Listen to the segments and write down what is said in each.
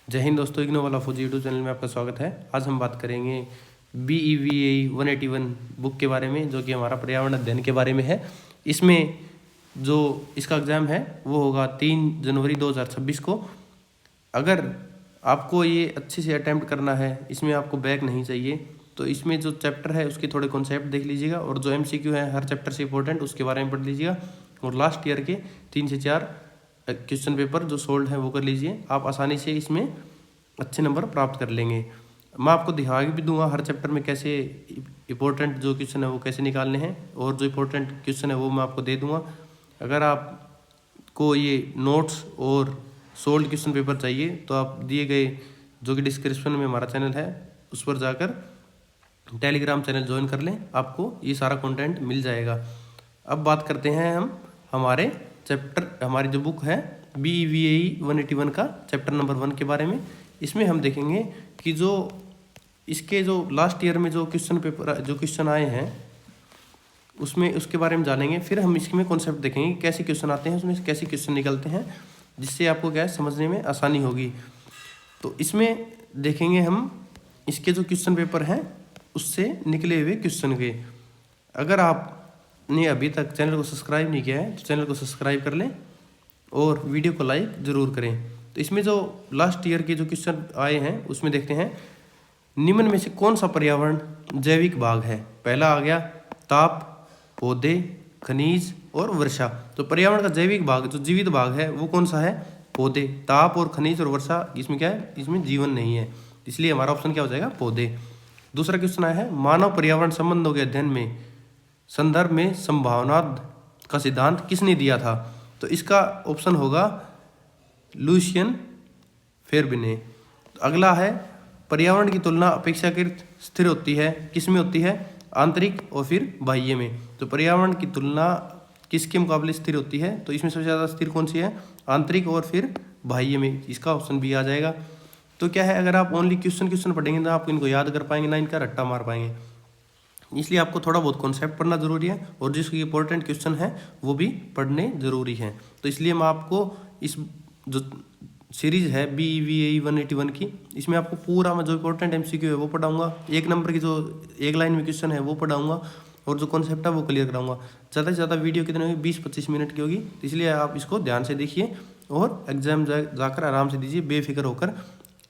जय हिंद दोस्तों, इग्नो वाला फौजी यूट्यूब चैनल में आपका स्वागत है। आज हम बात करेंगे BEVAE 181 बुक के बारे में, जो कि हमारा पर्यावरण अध्ययन के बारे में है। इसमें जो इसका एग्ज़ाम है वो होगा 3 जनवरी 2026 को। अगर आपको ये अच्छे से अटैम्प्ट करना है, इसमें आपको बैक नहीं चाहिए, तो इसमें जो चैप्टर है उसके थोड़े कॉन्सेप्ट देख लीजिएगा और जो MCQ है हर चैप्टर से इंपॉर्टेंट उसके बारे में पढ़ लीजिएगा। और लास्ट ईयर के 3 से 4 क्वेश्चन पेपर जो सोल्व है वो कर लीजिए। आप आसानी से इसमें अच्छे नंबर प्राप्त कर लेंगे। मैं आपको दिखा भी दूंगा हर चैप्टर में कैसे इंपॉर्टेंट जो क्वेश्चन है वो कैसे निकालने हैं, और जो इंपॉर्टेंट क्वेश्चन है वो मैं आपको दे दूंगा। अगर आपको ये नोट्स और सोल्व क्वेश्चन पेपर चाहिए तो आप दिए गए जो कि डिस्क्रिप्शन में हमारा चैनल है उस पर जाकर टेलीग्राम चैनल ज्वाइन कर लें, आपको ये सारा कंटेंट मिल जाएगा। अब बात करते हैं हम हमारे चैप्टर, हमारी जो बुक है BEVAE 181 का चैप्टर नंबर 1 के बारे में। इसमें हम देखेंगे कि जो इसके जो लास्ट ईयर में जो क्वेश्चन पेपर जो क्वेश्चन आए हैं उसमें उसके बारे में जानेंगे। फिर हम इसमें कॉन्सेप्ट देखेंगे कैसे क्वेश्चन आते हैं, उसमें कैसे क्वेश्चन निकलते हैं, जिससे आपको क्या है समझने में आसानी होगी। तो इसमें देखेंगे हम इसके जो क्वेश्चन पेपर हैं उससे निकले हुए क्वेश्चन के। अगर आपने अभी तक चैनल को सब्सक्राइब नहीं किया है तो चैनल को सब्सक्राइब कर लें और वीडियो को लाइक ज़रूर करें। तो इसमें जो लास्ट ईयर के जो क्वेश्चन आए हैं उसमें देखते हैं, निम्न में से कौन सा पर्यावरण जैविक भाग है। पहला आ गया ताप, पौधे, खनिज और वर्षा। तो पर्यावरण का जैविक भाग जो जीवित भाग है वो कौन सा है? पौधे। ताप और खनिज और वर्षा इसमें क्या है? इसमें जीवन नहीं है, इसलिए हमारा ऑप्शन क्या हो जाएगा? पौधे। दूसरा क्वेश्चन आया है, मानव पर्यावरण संबंधों के अध्ययन में संदर्भ में संभावना का सिद्धांत किसने दिया था? तो इसका ऑप्शन होगा लुसियन फेरबेने। अगला है, पर्यावरण की तुलना अपेक्षाकृत स्थिर होती है, किस में होती है? आंतरिक और फिर बाह्य में। तो पर्यावरण की तुलना किसके मुकाबले स्थिर होती है? तो इसमें सबसे ज़्यादा स्थिर कौन सी है? आंतरिक और फिर बाह्य में। इसका ऑप्शन भी आ जाएगा। तो क्या है, अगर आप ओनली क्वेश्चन पढ़ेंगे तो आप इनको याद कर पाएंगे ना, इनका रट्टा मार पाएंगे। इसलिए आपको थोड़ा बहुत कॉन्सेप्ट पढ़ना जरूरी है और जिसके इंपॉर्टेंट क्वेश्चन है वो भी पढ़ने जरूरी है। तो इसलिए मैं आपको इस जो सीरीज है BEVAE 181 की, इसमें आपको पूरा मैं जो इंपॉर्टेंट MCQ है वो पढ़ाऊंगा, 1 नंबर की जो 1 लाइन में क्वेश्चन है वो पढ़ाऊंगा और जो कॉन्सेप्ट है वो क्लियर कराऊंगा। ज़्यादा से ज़्यादा वीडियो कितने होगी? 20-25 मिनट की होगी। तो इसलिए आप इसको ध्यान से देखिए और एग्जाम जाकर आराम से दीजिए बेफिक्र होकर।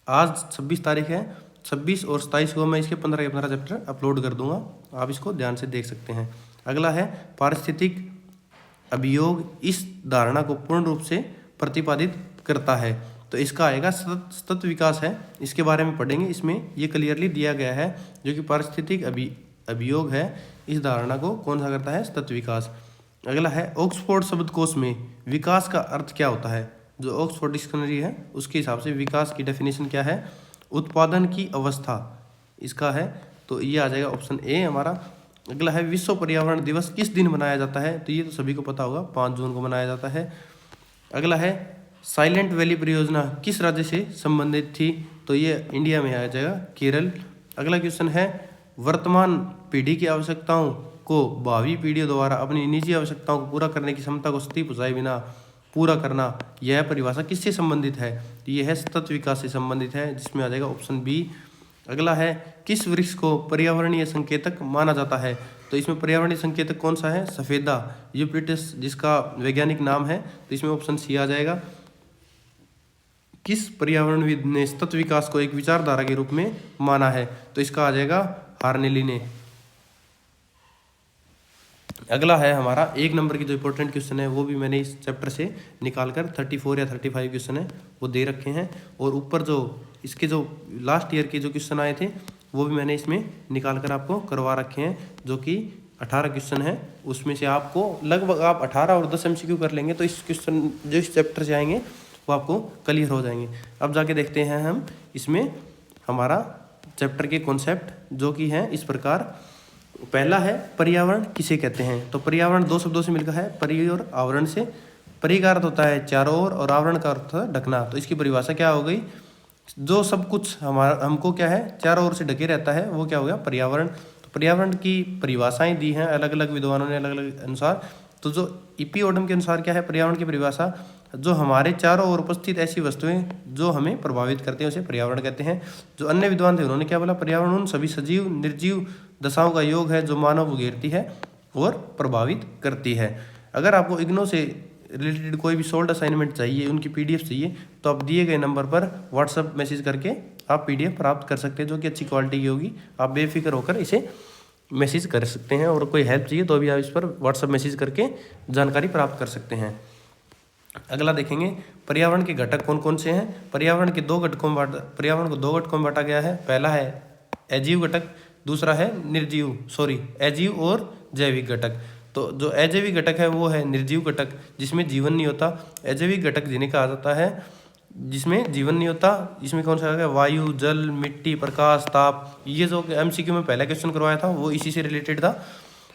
आज 26 तारीख है, 26 और 27 को मैं इसके 15 के 15 चैप्टर अपलोड कर दूंगा, आप इसको ध्यान से देख सकते हैं। अगला है, पारिस्थितिक अभियोग इस धारणा को पूर्ण रूप से प्रतिपादित करता है। तो इसका आएगा सतत विकास है, इसके बारे में पढ़ेंगे। इसमें ये क्लियरली दिया गया है जो कि पारिस्थितिक अभियोग है इस धारणा को कौन सा करता है? सतत विकास। अगला है, ऑक्सफोर्ड शब्दकोश में विकास का अर्थ क्या होता है? जो ऑक्सफोर्ड डिक्शनरी है उसके हिसाब से विकास की डेफिनेशन क्या है? उत्पादन की अवस्था इसका है। तो ये आ जाएगा ऑप्शन ए हमारा। अगला है, विश्व पर्यावरण दिवस किस दिन मनाया जाता है? तो ये तो सभी को पता होगा, 5 जून को मनाया जाता है। अगला है, साइलेंट वैली परियोजना किस राज्य से संबंधित थी? तो ये इंडिया में आ जाएगा, केरल। अगला क्वेश्चन है, वर्तमान पीढ़ी की आवश्यकताओं को भावी पीढ़ियों द्वारा अपनी निजी आवश्यकताओं को पूरा करने की क्षमता को क्षति पहुँचाए बिना पूरा करना, यह परिभाषा किससे संबंधित है? तो यह है सतत विकास से संबंधित है, जिसमें आ जाएगा ऑप्शन बी। अगला है, किस वृक्ष को पर्यावरणीय संकेतक माना जाता है? तो इसमें पर्यावरणीय संकेतक कौन सा है? सफेदा यूपिलिटस जिसका वैज्ञानिक नाम है। तो इसमें ऑप्शन सी आ जाएगा। किस पर्यावरणविद ने सतत विकास को एक विचारधारा के रूप में माना है? तो इसका आ जाएगा हार्नेली ने। अगला है हमारा 1 नंबर की जो इंपॉर्टेंट क्वेश्चन है वो भी मैंने इस चैप्टर से निकाल कर 34 या 35 क्वेश्चन है वो दे रखे हैं, और ऊपर जो इसके जो लास्ट ईयर के जो क्वेश्चन आए थे वो भी मैंने इसमें निकाल कर आपको करवा रखे हैं, जो कि 18 क्वेश्चन है। उसमें से आपको लगभग आप 18 और 10 MCQ कर लेंगे तो इस क्वेश्चन जो इस चैप्टर से आएंगे वो आपको क्लियर हो जाएंगे। अब जाके देखते हैं हम इसमें हमारा चैप्टर के कॉन्सेप्ट, जो कि हैं इस प्रकार। पहला है, पर्यावरण किसे कहते हैं? तो पर्यावरण 2 शब्दों से मिलकर है, परि और आवरण से। परि का अर्थ होता है चारों ओर और आवरण का अर्थ है ढकना। तो इसकी परिभाषा क्या हो गई? जो सब कुछ हमारा हमको क्या है चारों ओर से ढके रहता है वो क्या हो गया? पर्यावरण। तो पर्यावरण की परिभाषाएं दी हैं अलग अलग विद्वानों ने अलग अलग अनुसार। तो जो ईपीओडम के अनुसार क्या है पर्यावरण की परिभाषा? जो हमारे चारों ओर उपस्थित ऐसी वस्तुएं जो हमें प्रभावित करते हैं उसे पर्यावरण कहते हैं। जो अन्य विद्वान थे उन्होंने क्या बोला, पर्यावरण उन सभी सजीव निर्जीव दशाओं का योग है जो मानव को घेरती है और प्रभावित करती है। अगर आपको इग्नो से रिलेटेड कोई भी सोल्ड असाइनमेंट चाहिए, उनकी PDF चाहिए, तो आप दिए गए नंबर पर व्हाट्सएप मैसेज करके आप PDF प्राप्त कर सकते हैं, जो कि अच्छी क्वालिटी की होगी। आप बेफिक्र होकर इसे मैसेज कर सकते हैं, और कोई हेल्प चाहिए तो भी आप इस पर व्हाट्सएप मैसेज करके जानकारी प्राप्त कर सकते हैं। अगला देखेंगे, पर्यावरण के घटक कौन कौन से हैं। पर्यावरण को दो घटकों में बांटा गया है। पहला है अजीव घटक, दूसरा है अजीव और जैविक घटक। तो जो अजैविक घटक है वो है निर्जीव घटक, जिसमें जीवन नहीं होता। अजैविक घटक जिन्हें कहा जाता है जिसमें जीवन नहीं होता। इसमें कौन सा है, वायु, जल, मिट्टी, प्रकाश, ताप। ये जो MCQ में पहला क्वेश्चन करवाया था वो इसी से रिलेटेड था।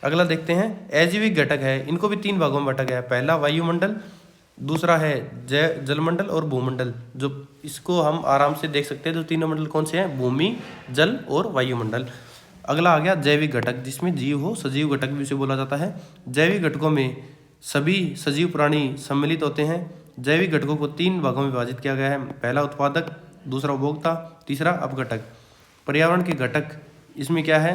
अगला देखते हैं, अजैविक घटक है, इनको भी 3 भागों में बांटा गया है। पहला वायुमंडल, दूसरा है जलमंडल और भूमंडल। जो इसको हम आराम से देख सकते हैं, जो तीनों मंडल कौन से हैं, भूमि, जल और वायुमंडल। अगला आ गया जैविक घटक, जिसमें जीव हो, सजीव घटक भी उसे बोला जाता है। जैविक घटकों में सभी सजीव प्राणी सम्मिलित होते हैं। जैविक घटकों को 3 भागों में विभाजित किया गया है। पहला उत्पादक, दूसरा उपभोक्ता, तीसरा अपघटक। पर्यावरण के घटक इसमें क्या है,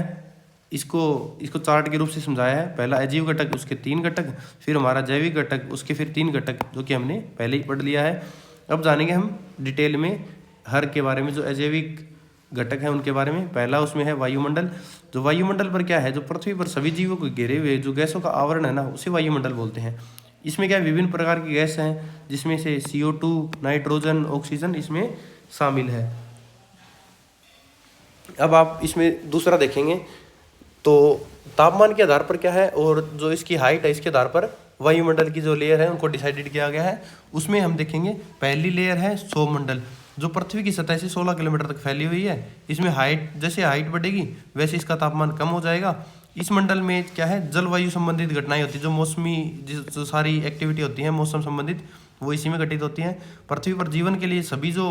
इसको चार्ट के रूप से समझाया है। पहला अजीव घटक, उसके 3 घटक, फिर हमारा जैविक घटक, उसके फिर 3 घटक, जो कि हमने पहले ही पढ़ लिया है। अब जानेंगे हम डिटेल में हर के बारे में। जो अजैविक घटक है उनके बारे में, पहला उसमें है वायुमंडल। जो वायुमंडल पर क्या है, जो पृथ्वी पर सभी जीवों को घेरे हुए जो गैसों का आवरण है ना, उसे वायुमंडल बोलते हैं। इसमें क्या विभिन्न प्रकार की गैस हैं, जिसमें से CO2, नाइट्रोजन, ऑक्सीजन इसमें शामिल है। अब आप इसमें दूसरा देखेंगे तो तापमान के आधार पर क्या है, और जो इसकी हाइट है इसके आधार पर वायुमंडल की जो लेयर है उनको डिसाइडेड किया गया है। उसमें हम देखेंगे पहली लेयर है सौरमंडल, जो पृथ्वी की सतह से 16 किलोमीटर तक फैली हुई है। इसमें जैसे हाइट बढ़ेगी वैसे इसका तापमान कम हो जाएगा। इस मंडल में क्या है, जलवायु संबंधित घटनाएं होती है, जो मौसमी जो सारी एक्टिविटी होती है मौसम संबंधित, वो इसी में घटित होती हैं। पृथ्वी पर जीवन के लिए सभी जो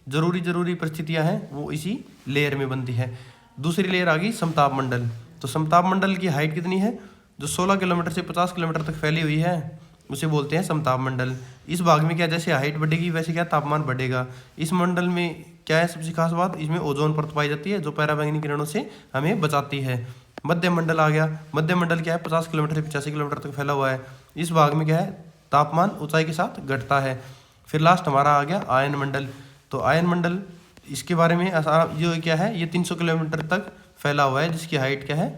जरूरी परिस्थितियां हैं वो इसी लेयर में बनती है। दूसरी लेयर आ गई समताप मंडल। तो समताप मंडल की हाइट कितनी है, जो 16 किलोमीटर से 50 किलोमीटर तक फैली हुई है, उसे बोलते हैं समताप मंडल। इस भाग में क्या, जैसे हाइट बढ़ेगी वैसे क्या तापमान बढ़ेगा। इस मंडल में क्या है सबसे खास बात, इसमें ओजोन परत पाई जाती है, जो पराबैंगनी किरणों से हमें बचाती है। मध्य मंडल आ गया। मध्य मंडल क्या है, 50 किलोमीटर से 85 किलोमीटर तक फैला हुआ है। इस भाग में क्या है, तापमान ऊंचाई के साथ घटता है। फिर लास्ट हमारा आ गया आयन मंडल। तो आयन मंडल, इसके बारे में ये क्या है, ये 300 किलोमीटर तक फैला हुआ है, जिसकी हाइट क्या है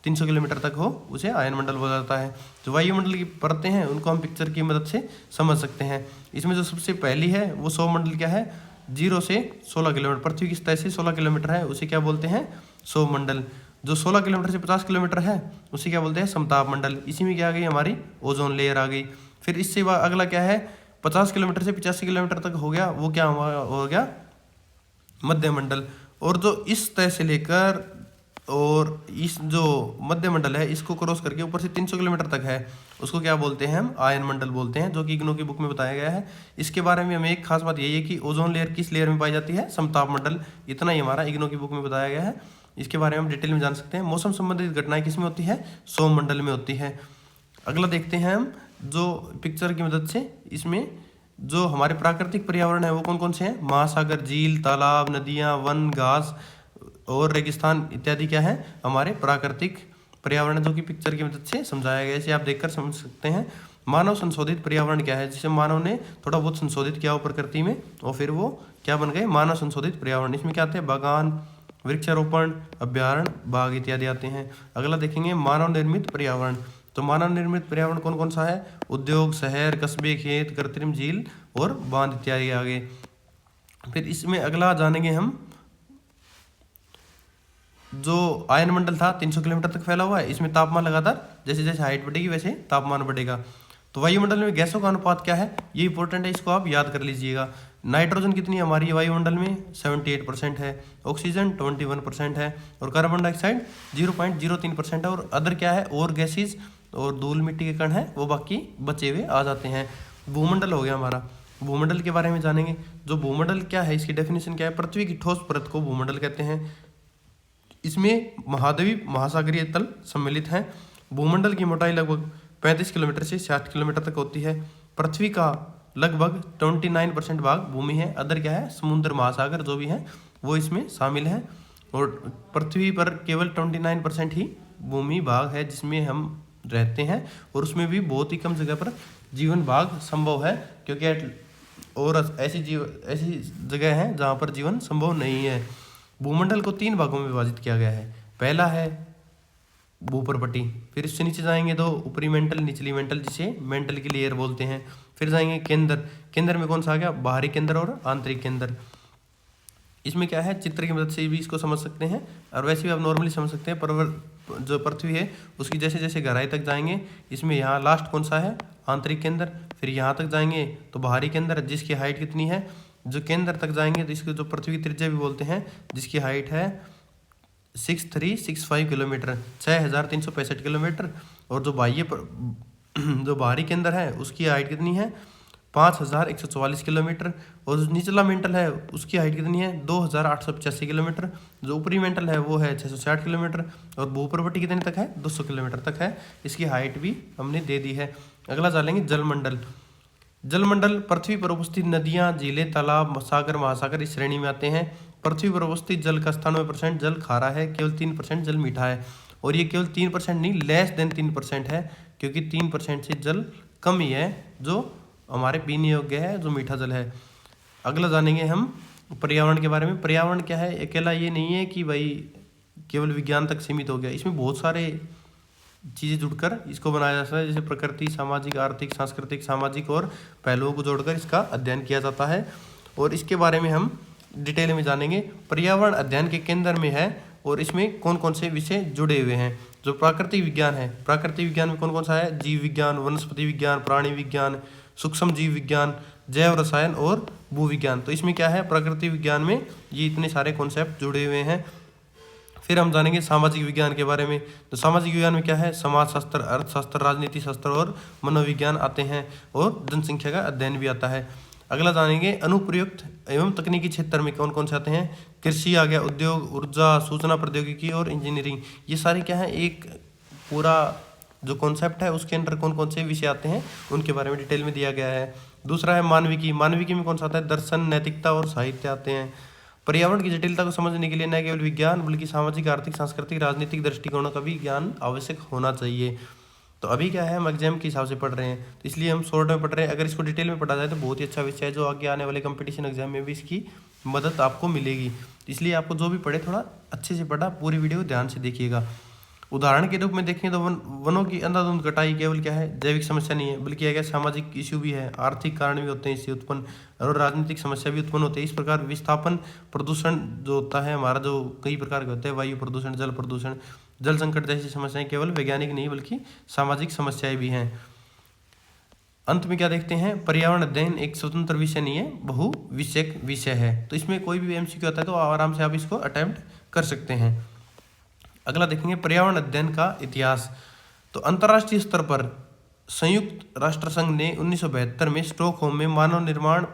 300 किलोमीटर तक हो, उसे आयन मंडल बोला जाता है। जो वायुमंडल की परतें हैं उनको हम पिक्चर की मदद से समझ सकते हैं। इसमें जो सबसे पहली है वो सौरमंडल क्या है, 0 से 16 किलोमीटर, पृथ्वी की सतह से 16 किलोमीटर है, उसे क्या बोलते हैं, सौरमंडल। जो 16 किलोमीटर से 50 किलोमीटर है उसे क्या बोलते हैं, समताप मंडल। इसी में क्या आ गई, हमारी ओजोन लेयर आ गई। फिर इससे अगला क्या है, 50 किलोमीटर से 85 किलोमीटर तक हो गया, वो क्या हो गया, मध्य मंडल। और जो इस तह से लेकर और इस जो मध्य मंडल है इसको क्रॉस करके ऊपर से 300 किलोमीटर तक है, उसको क्या बोलते हैं, हम आयन मंडल बोलते हैं, जो कि इग्नो की बुक में बताया गया है। इसके बारे में हमें एक खास बात यही है कि ओजोन लेयर किस लेयर में पाई जाती है, समताप मंडल। इतना ही हमारा इग्नो की बुक में बताया गया है। इसके बारे में हम डिटेल में जान सकते हैं। मौसम संबंधित घटनाएं किस में होती है, सौरमंडल में होती है। अगला देखते हैं हम जो पिक्चर की मदद से, इसमें जो हमारे प्राकृतिक पर्यावरण है वो कौन कौन से हैं, महासागर, झील, तालाब, नदियाँ, वन, घास और रेगिस्तान इत्यादि क्या है, हमारे प्राकृतिक पर्यावरण, जो कि पिक्चर की मदद से समझाया गया है। इसे आप देखकर समझ सकते हैं। मानव संशोधित पर्यावरण क्या है, जिसे मानव ने थोड़ा बहुत संशोधित किया हो प्रकृति में, और फिर वो क्या बन गए, मानव संशोधित पर्यावरण। इसमें क्या आते हैं, बागान, वृक्षारोपण, अभ्यारण्य, बाग इत्यादि आते हैं। अगला देखेंगे मानव निर्मित पर्यावरण। तो मानव निर्मित पर्यावरण कौन कौन सा है, उद्योग, शहर, कस्बे, खेत, कृत्रिम झील और बांध इत्यादि आगे। फिर इसमें अगला जानेंगे हम, जो आयन मंडल था 300 किलोमीटर तक फैला हुआ है, इसमें तापमान लगातार जैसे जैसे हाइट बढ़ेगी वैसे तापमान बढ़ेगा। तो वायुमंडल में गैसों का अनुपात क्या है, ये इंपॉर्टेंट है, इसको आप याद कर लीजिएगा। नाइट्रोजन कितनी है हमारी वायुमंडल में, 78% है। ऑक्सीजन 21% है, और कार्बन डाइऑक्साइड 0.03% है। और अदर क्या है, और गैसेज और धूल मिट्टी के कण है, वो बाकी बचे हुए आ जाते हैं। भूमंडल हो गया हमारा। भूमंडल के बारे में जानेंगे। जो भूमंडल क्या है, इसकी डेफिनेशन क्या है, पृथ्वी की ठोस परत को भूमंडल कहते हैं। इसमें महाद्वीप, महासागरीय तल सम्मिलित हैं। भूमंडल की मोटाई लगभग 35 किलोमीटर से 60 किलोमीटर तक होती है। पृथ्वी का लगभग 29% भाग भूमि है, अदर क्या है समुद्र महासागर जो भी है वो इसमें शामिल है। और पृथ्वी पर केवल 29% ही भूमि भाग है जिसमें हम रहते हैं, और उसमें भी बहुत ही कम जगह पर जीवन भाग संभव है, क्योंकि और ऐसी जगह है जहाँ पर जीवन संभव नहीं है। भूमंडल को 3 भागों में विभाजित किया गया है। पहला है भूपर्पटी, फिर इससे नीचे जाएंगे तो ऊपरी मेंटल, निचली मेंटल, जिसे मेंटल की लेयर बोलते हैं। फिर जाएंगे केंद्र, केंद्र में कौन सा आ गया बाहरी केंद्र और आंतरिक केंद्र। इसमें क्या है चित्र की मदद से भी इसको समझ सकते हैं, और वैसे भी आप नॉर्मली समझ सकते हैं। पर जो पृथ्वी है उसकी जैसे जैसे गहराई तक जाएंगे, इसमें यहाँ लास्ट कौन सा है आंतरिक केंद्र, फिर यहाँ तक जाएंगे तो बाहरी केंद्र जिसकी हाइट कितनी है, जो केंद्र तक जाएंगे तो इसको जो पृथ्वी त्रिज्या भी बोलते हैं, जिसकी हाइट है 6365 किलोमीटर, 6365 किलोमीटर। और जो जो बाहरी केंद्र है उसकी हाइट कितनी है 5144 किलोमीटर। और जो निचला मेंटल है उसकी हाइट कितनी है 2885 किलोमीटर। जो ऊपरी मेंटल है वो है 660 किलोमीटर। और भूपर्वटी कितने तक है 200 किलोमीटर तक है, इसकी हाइट भी हमने दे दी है। अगला जानेंगे जलमंडल। जलमंडल पृथ्वी पर उपस्थित नदियाँ, झीलें, तालाब, सागर, महासागर इस श्रेणी में आते हैं। पृथ्वी पर उपस्थित जल का 97% जल खारा है, केवल 3% जल मीठा है। और ये केवल 3% नहीं, लेस देन 3% है, क्योंकि 3% से जल कम ही है जो हमारे पीने योग्य है, जो मीठा जल है। अगला जानेंगे हम पर्यावरण के बारे में। पर्यावरण क्या है, अकेला ये नहीं है कि भाई केवल विज्ञान तक सीमित हो गया, इसमें बहुत सारे चीज़ें जुड़कर इसको बनाया जाता है, जैसे प्रकृति, सामाजिक, आर्थिक, सांस्कृतिक, सामाजिक और पहलुओं को जोड़कर इसका अध्ययन किया जाता है। और इसके बारे में हम डिटेल में जानेंगे। पर्यावरण अध्ययन के केंद्र में है, और इसमें कौन कौन से विषय जुड़े हुए हैं। जो प्राकृतिक विज्ञान है, प्राकृतिक विज्ञान में कौन कौन सा है, जीव विज्ञान, वनस्पति विज्ञान, प्राणी विज्ञान, सूक्ष्म जीव विज्ञान, जैव रसायन और भूविज्ञान। तो इसमें क्या है प्राकृतिक विज्ञान में ये इतने सारे कॉन्सेप्ट जुड़े हुए हैं। फिर हम जानेंगे सामाजिक विज्ञान के बारे में। तो सामाजिक विज्ञान में क्या है, समाज शास्त्र, अर्थशास्त्र, राजनीति शास्त्र और मनोविज्ञान आते हैं, और जनसंख्या का अध्ययन भी आता है। अगला जानेंगे अनुप्रयुक्त एवं तकनीकी क्षेत्र में कौन कौन से आते हैं। कृषि आ गया, उद्योग, ऊर्जा, सूचना प्रौद्योगिकी और इंजीनियरिंग। ये सारे क्या है एक पूरा जो कॉन्सेप्ट है उसके अंदर कौन कौन से विषय आते हैं उनके बारे में डिटेल में दिया गया है। दूसरा है मानविकी। मानविकी में कौन सा आता है, दर्शन, नैतिकता और साहित्य आते हैं। पर्यावरण की जटिलता को समझने के लिए न केवल विज्ञान बल्कि सामाजिक, आर्थिक, सांस्कृतिक, राजनीतिक दृष्टिकोणों का भी ज्ञान आवश्यक होना चाहिए। तो अभी क्या है हम एग्जाम के हिसाब से पढ़ रहे हैं, तो इसलिए हम शॉर्ट में पढ़ रहे हैं। अगर इसको डिटेल में पढ़ा जाए तो बहुत ही अच्छा विषय है, जो आगे आने वाले कंपटीशन एग्जाम में भी इसकी मदद आपको मिलेगी। इसलिए आपको जो भी पढ़े थोड़ा अच्छे से पढ़ा, पूरी वीडियो ध्यान से देखिएगा। उदाहरण के रूप में देखें तो वनों की अंधाधुंध कटाई केवल क्या है जैविक समस्या नहीं है, बल्कि क्या सामाजिक इश्यू भी है, आर्थिक कारण भी होते हैं इससे उत्पन्न, और राजनीतिक समस्या भी उत्पन्न होते हैं। इस प्रकार विस्थापन, प्रदूषण जो होता है हमारा, जो कई प्रकार के होते हैं, वायु प्रदूषण, जल प्रदूषण, जल संकट जैसी समस्याएं केवल वैज्ञानिक नहीं बल्कि सामाजिक समस्याएं भी हैं। अंत में क्या देखते हैं, पर्यावरण अध्ययन एक स्वतंत्र विषय नहीं है, बहु विषयक विषय है। तो इसमें कोई भी एमसीक्यू आता है तो आराम से आप इसको अटेम्प्ट कर सकते हैं। अगला देखेंगे पर्यावरण अध्ययन का इतिहास। तो अंतर्राष्ट्रीय स्तर पर संयुक्त राष्ट्र संघ ने 1972 में स्टॉकहोम में मानव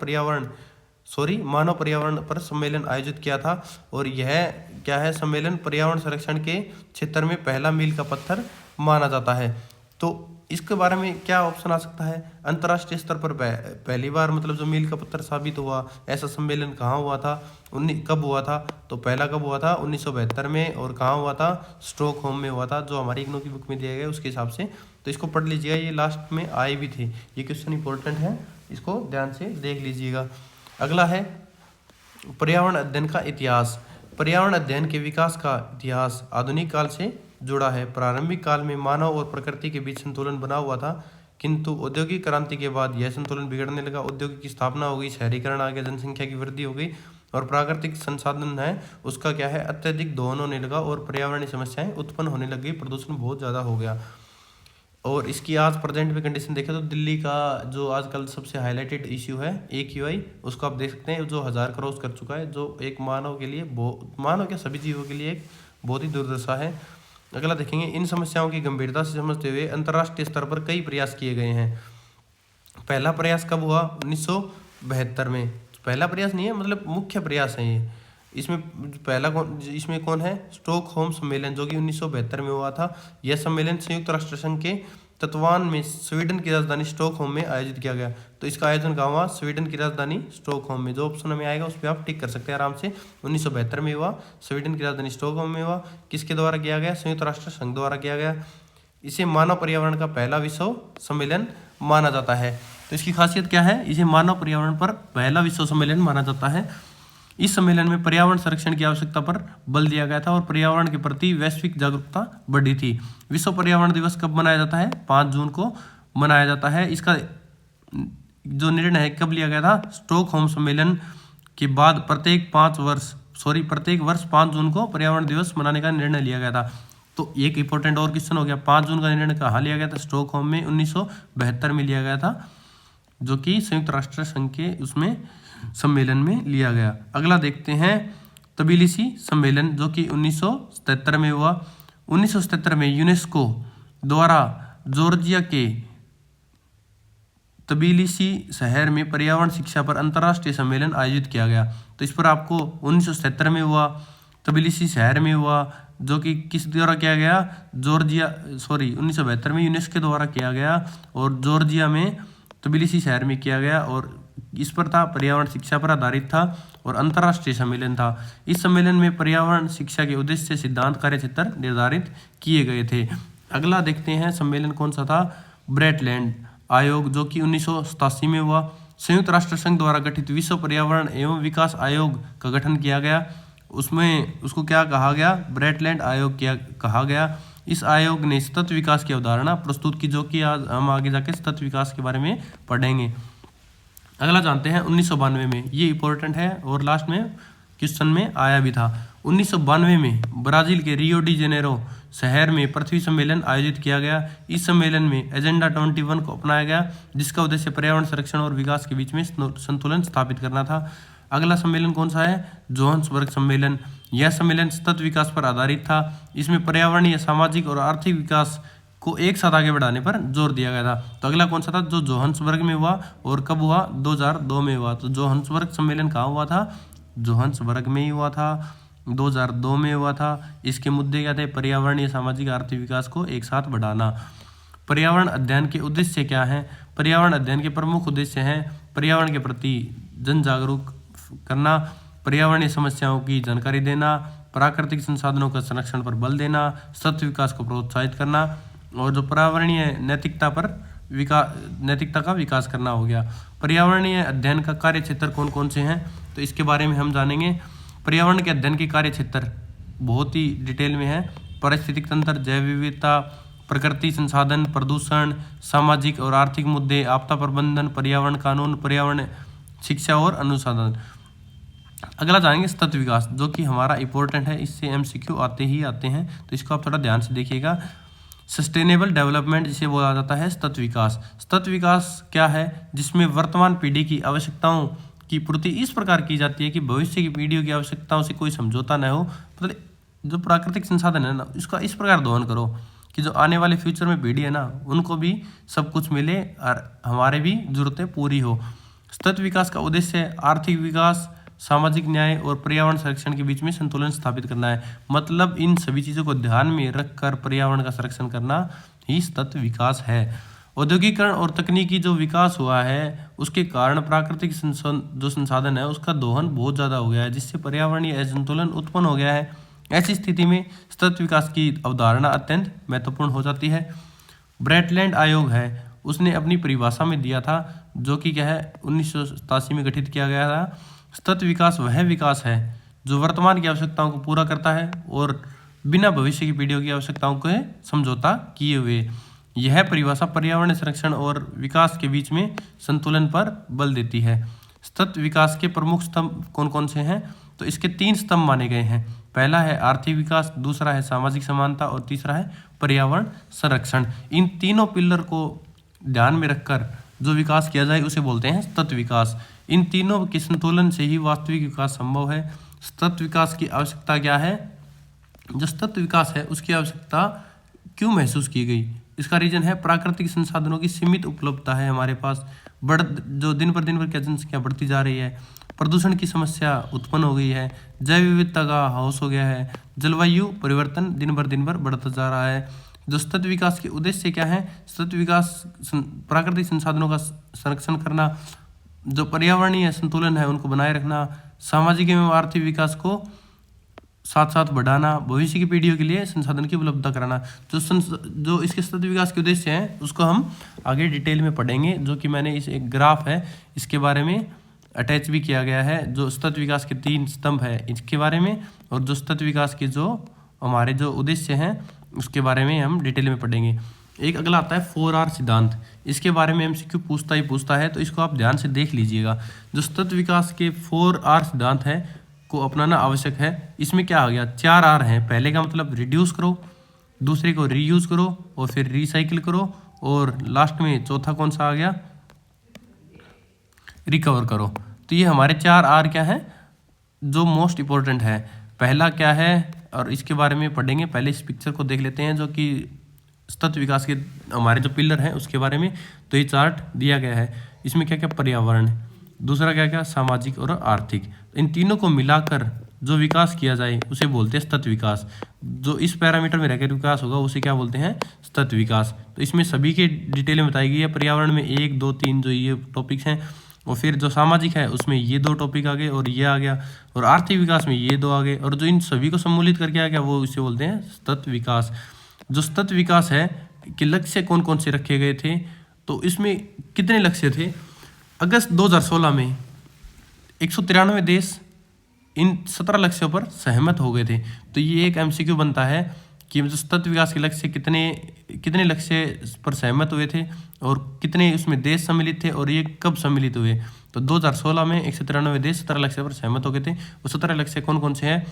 पर्यावरण पर सम्मेलन आयोजित किया था। और यह क्या है, सम्मेलन पर्यावरण संरक्षण के क्षेत्र में पहला मील का पत्थर माना जाता है। तो इसके बारे में क्या ऑप्शन आ सकता है, अंतर्राष्ट्रीय स्तर पर पहली बार मतलब जो मील का पत्थर साबित हुआ, ऐसा सम्मेलन कहाँ हुआ था, कब हुआ था। तो पहला कब हुआ था 1972 में, और कहाँ हुआ था स्टॉकहोम में हुआ था, जो हमारी इग्नू की बुक में दिया गया उसके हिसाब से। तो इसको पढ़ लीजिएगा, ये लास्ट में आए भी थे, ये क्वेश्चन इंपॉर्टेंट है, इसको ध्यान से देख लीजिएगा। अगला है पर्यावरण अध्ययन का इतिहास। पर्यावरण अध्ययन के विकास का इतिहास आधुनिक काल से जुड़ा है। प्रारंभिक काल में मानव और प्रकृति के बीच संतुलन बना हुआ था, किंतु औद्योगिक क्रांति के बाद यह संतुलन बिगड़ने लगा। औद्योगिक की स्थापना हो गई, शहरीकरण आ गया, जनसंख्या की वृद्धि हो गई, और प्राकृतिक संसाधन है उसका क्या है अत्यधिक दोहन होने लगा, और पर्यावरणीय समस्याएं उत्पन्न होने लगी, प्रदूषण बहुत ज़्यादा हो गया। और इसकी आज प्रेजेंट में कंडीशन देखें तो दिल्ली का जो आजकल सबसे हाईलाइटेड इश्यू है AQI, उसको आप देख सकते हैं, जो 1000 क्रॉस कर चुका है, जो एक मानव के लिए मानव क्या सभी जीवों के लिए एक बहुत ही दुर्दशा है। अगला देखेंगे, इन समस्याओं की गंभीरता से समझते हुए अंतर्राष्ट्रीय स्तर पर कई प्रयास किए गए हैं। पहला प्रयास कब हुआ 1972 में। पहला प्रयास नहीं है, मतलब मुख्य प्रयास है ये। इसमें कौन है, स्टॉकहोम सम्मेलन, जो कि 1972 में हुआ था। यह सम्मेलन संयुक्त राष्ट्र संघ के तत्वान में स्वीडन की राजधानी स्टॉकहोम में आयोजित किया गया। तो इसका आयोजन कहाँ हुआ? स्वीडन की राजधानी स्टॉकहोम में। जो ऑप्शन हमें आएगा उस पर आप टिक कर सकते हैं आराम से। 1972 में हुआ, स्वीडन की राजधानी स्टॉकहोम में हुआ। किसके द्वारा किया गया? संयुक्त राष्ट्र संघ द्वारा किया गया। इसे मानव पर्यावरण का पहला विश्व सम्मेलन माना जाता है। तो इसकी खासियत क्या है? इसे मानव पर्यावरण पर पहला विश्व सम्मेलन माना जाता है। इस सम्मेलन में पर्यावरण संरक्षण की आवश्यकता पर बल दिया गया था और पर्यावरण के प्रति वैश्विक जागरूकता बढ़ी थी। विश्व पर्यावरण दिवस कब मनाया जाता है? 5 जून को मनाया जाता है। इसका जो निर्णय है कब लिया गया था? स्टॉकहोम सम्मेलन के बाद प्रत्येक वर्ष 5 जून को पर्यावरण दिवस मनाने का निर्णय लिया गया था। तो एक इंपॉर्टेंट और क्वेश्चन हो गया, 5 जून का निर्णय कहाँ लिया गया था? स्टॉकहोम में 1972 में लिया गया था, जो कि संयुक्त राष्ट्र संघ के उसमें सम्मेलन में लिया गया। अगला देखते हैं तबिलिसी सम्मेलन, जो कि 1977 में हुआ। 1977 में यूनेस्को द्वारा जॉर्जिया के तबिलिसी शहर में पर्यावरण शिक्षा पर अंतर्राष्ट्रीय सम्मेलन आयोजित किया गया। तो इस पर आपको 1977 में हुआ, तबिलिसी शहर में हुआ, जो कि किस द्वारा किया गया? 1972 में यूनेस्को द्वारा किया गया और जॉर्जिया में तबिलिसी शहर में किया गया। और इस पर था पर्यावरण शिक्षा पर आधारित था और अंतर्राष्ट्रीय सम्मेलन था। इस सम्मेलन में पर्यावरण शिक्षा के उद्देश्य, सिद्धांत, कार्यक्षेत्र निर्धारित किए गए थे। अगला देखते हैं सम्मेलन कौन सा था? ब्रेटलैंड आयोग, जो कि 1987 में हुआ। संयुक्त राष्ट्र संघ द्वारा गठित विश्व पर्यावरण एवं विकास आयोग का गठन किया गया। उसमें उसको क्या कहा गया? ब्रेटलैंड आयोग कहा गया। इस आयोग ने सतत विकास की अवधारणा प्रस्तुत की, जो कि आज हम आगे जाके सतत विकास के बारे में पढ़ेंगे। अगला जानते हैं 1992 में, ये इंपॉर्टेंट है और लास्ट में क्वेश्चन में आया भी था। 1992 में ब्राजील के रियो डी जेनेरो शहर में पृथ्वी सम्मेलन आयोजित किया गया। इस सम्मेलन में एजेंडा 21 को अपनाया गया, जिसका उद्देश्य पर्यावरण संरक्षण और विकास के बीच में संतुलन स्थापित करना था। अगला सम्मेलन कौन सा है? जोहान्सबर्ग सम्मेलन। यह सम्मेलन सतत विकास पर आधारित था। इसमें पर्यावरणीय, सामाजिक और आर्थिक विकास को एक साथ आगे बढ़ाने पर जोर दिया गया था। तो अगला कौन सा था? जो जोहान्सबर्ग में हुआ और कब हुआ? 2002 में हुआ। तो जोहान्सबर्ग सम्मेलन कहाँ हुआ था? जोहान्सबर्ग में ही हुआ था, 2002 में हुआ था। इसके मुद्दे क्या थे? पर्यावरणीय, सामाजिक, आर्थिक विकास को एक साथ बढ़ाना। पर्यावरण अध्ययन के उद्देश्य क्या हैं? पर्यावरण अध्ययन के प्रमुख उद्देश्य हैं पर्यावरण के प्रति जन जागरूक करना, पर्यावरणीय समस्याओं की जानकारी देना, प्राकृतिक संसाधनों का संरक्षण पर बल देना, सतत विकास को प्रोत्साहित करना और जो पर्यावरणीय नैतिकता का विकास करना हो गया। पर्यावरणीय अध्ययन का कार्य क्षेत्र कौन कौन से हैं? तो इसके बारे में हम जानेंगे। पर्यावरण के अध्ययन के कार्य क्षेत्र बहुत ही डिटेल में है। पारिस्थितिक तंत्र, जैव विविधता, प्रकृति संसाधन, प्रदूषण, सामाजिक और आर्थिक मुद्दे, आपदा प्रबंधन, पर्यावरण कानून, पर्यावरण शिक्षा और अनुसंधान। अगला जानेंगे सतत विकास, जो कि हमारा इंपॉर्टेंट है, इससे एमसीक्यू आते हैं, तो इसको आप थोड़ा ध्यान से देखिएगा। सस्टेनेबल डेवलपमेंट जिसे बोला जाता है सतत विकास। सतत विकास क्या है? जिसमें वर्तमान पीढ़ी की आवश्यकताओं की पूर्ति इस प्रकार की जाती है कि भविष्य की पीढ़ियों की आवश्यकताओं से कोई समझौता न हो। मतलब जो प्राकृतिक संसाधन है ना, इसका इस प्रकार दोहन करो कि जो आने वाले फ्यूचर में पीढ़ी है ना, उनको भी सब कुछ मिले और हमारे भी जरूरतें पूरी हो। सतत विकास का उद्देश्य आर्थिक विकास, सामाजिक न्याय और पर्यावरण संरक्षण के बीच में संतुलन स्थापित करना है। मतलब इन सभी चीज़ों को ध्यान में रखकर पर्यावरण का संरक्षण करना ही सतत विकास है। औद्योगिकरण और तकनीकी जो विकास हुआ है, उसके कारण प्राकृतिक जो संसाधन है उसका दोहन बहुत ज़्यादा हो गया है, जिससे पर्यावरणीय असंतुलन उत्पन्न हो गया है। ऐसी स्थिति में सतत विकास की अवधारणा अत्यंत महत्वपूर्ण हो जाती है। ब्रेटलैंड आयोग है, उसने अपनी परिभाषा में दिया था, जो कि क्या है 1987 में गठित किया गया था। सतत विकास वह विकास है जो वर्तमान की आवश्यकताओं को पूरा करता है और बिना भविष्य की पीढ़ियों की आवश्यकताओं को समझौता किए हुए। यह परिभाषा पर्यावरण संरक्षण और विकास के बीच में संतुलन पर बल देती है। सतत विकास के प्रमुख स्तंभ कौन कौन से हैं? तो इसके 3 स्तंभ माने गए हैं। पहला है आर्थिक विकास, दूसरा है सामाजिक समानता और तीसरा है पर्यावरण संरक्षण। इन तीनों पिलर को ध्यान में रखकर जो विकास किया जाए उसे बोलते हैं सतत विकास। इन तीनों के संतुलन से ही वास्तविक विकास संभव है। सतत विकास की आवश्यकता क्या है? जो सतत विकास है उसकी आवश्यकता क्यों महसूस की गई? इसका रीजन है प्राकृतिक संसाधनों की सीमित उपलब्धता है हमारे पास, जो दिन पर क्या जनसंख्या बढ़ती जा रही है, प्रदूषण की समस्या उत्पन्न हो गई है, जैव विविधता का हाउस हो गया है, जलवायु परिवर्तन दिन भर बढ़ता जा रहा है, जो सतत विकास के उद्देश्य क्या है? सतत विकास प्राकृतिक संसाधनों का संरक्षण करना, जो पर्यावरणीय संतुलन है उनको बनाए रखना, सामाजिक एवं आर्थिक विकास को साथ साथ बढ़ाना, भविष्य की पीढ़ियों के लिए संसाधन की उपलब्धता कराना। जो इसके सतत विकास के उद्देश्य हैं उसको हम आगे डिटेल में पढ़ेंगे, जो कि मैंने इस एक ग्राफ है इसके बारे में अटैच भी किया गया है, जो सतत विकास के 3 स्तंभ है इसके बारे में, और जो सतत विकास के जो हमारे जो उद्देश्य हैं उसके बारे में हम डिटेल में पढ़ेंगे। एक अगला आता है 4R सिद्धांत। इसके बारे में MCQ पूछता है, तो इसको आप ध्यान से देख लीजिएगा। जो सतत विकास के 4R सिद्धांत है को अपनाना आवश्यक है। इसमें क्या आ गया? 4R हैं। पहले का मतलब रिड्यूस करो, दूसरे को रीयूज करो और फिर रिसाइकिल करो, और लास्ट में चौथा कौन सा आ गया? रिकवर करो। तो ये हमारे 4R क्या है जो मोस्ट इम्पोर्टेंट है। पहला क्या है और इसके बारे में पढ़ेंगे। पहले इस पिक्चर को देख लेते हैं जो कि सतत विकास के हमारे जो पिलर हैं उसके बारे में। तो ये चार्ट दिया गया है। इसमें क्या क्या? पर्यावरण, दूसरा क्या क्या? सामाजिक और आर्थिक। इन तीनों को मिलाकर जो विकास किया जाए उसे बोलते हैं सतत विकास। जो इस पैरामीटर में रहकर विकास होगा उसे क्या बोलते हैं? सतत विकास। तो इसमें सभी के डिटेल में बताई गई है। पर्यावरण में 1, 2, 3 जो ये टॉपिक्स हैं, और फिर जो सामाजिक है उसमें ये 2 टॉपिक आ गए और ये आ गया, और आर्थिक विकास में ये 2 आ गए, और जो इन सभी को सम्मिलित करके आ गया वो इसे बोलते हैं सतत विकास। जो सतत विकास है कि लक्ष्य कौन कौन से रखे गए थे, तो इसमें कितने लक्ष्य थे? अगस्त 2016 में 193 देश इन 17 लक्ष्यों पर सहमत हो गए थे। तो ये एक MCQ बनता है कि जो सतत विकास के लक्ष्य कितने लक्ष्य पर सहमत हुए थे और कितने उसमें देश सम्मिलित थे और ये कब सम्मिलित हुए। तो 2016 में 193 देश 17 लक्ष्य पर सहमत हो गए थे। वो 17 लक्ष्य कौन कौन से हैं?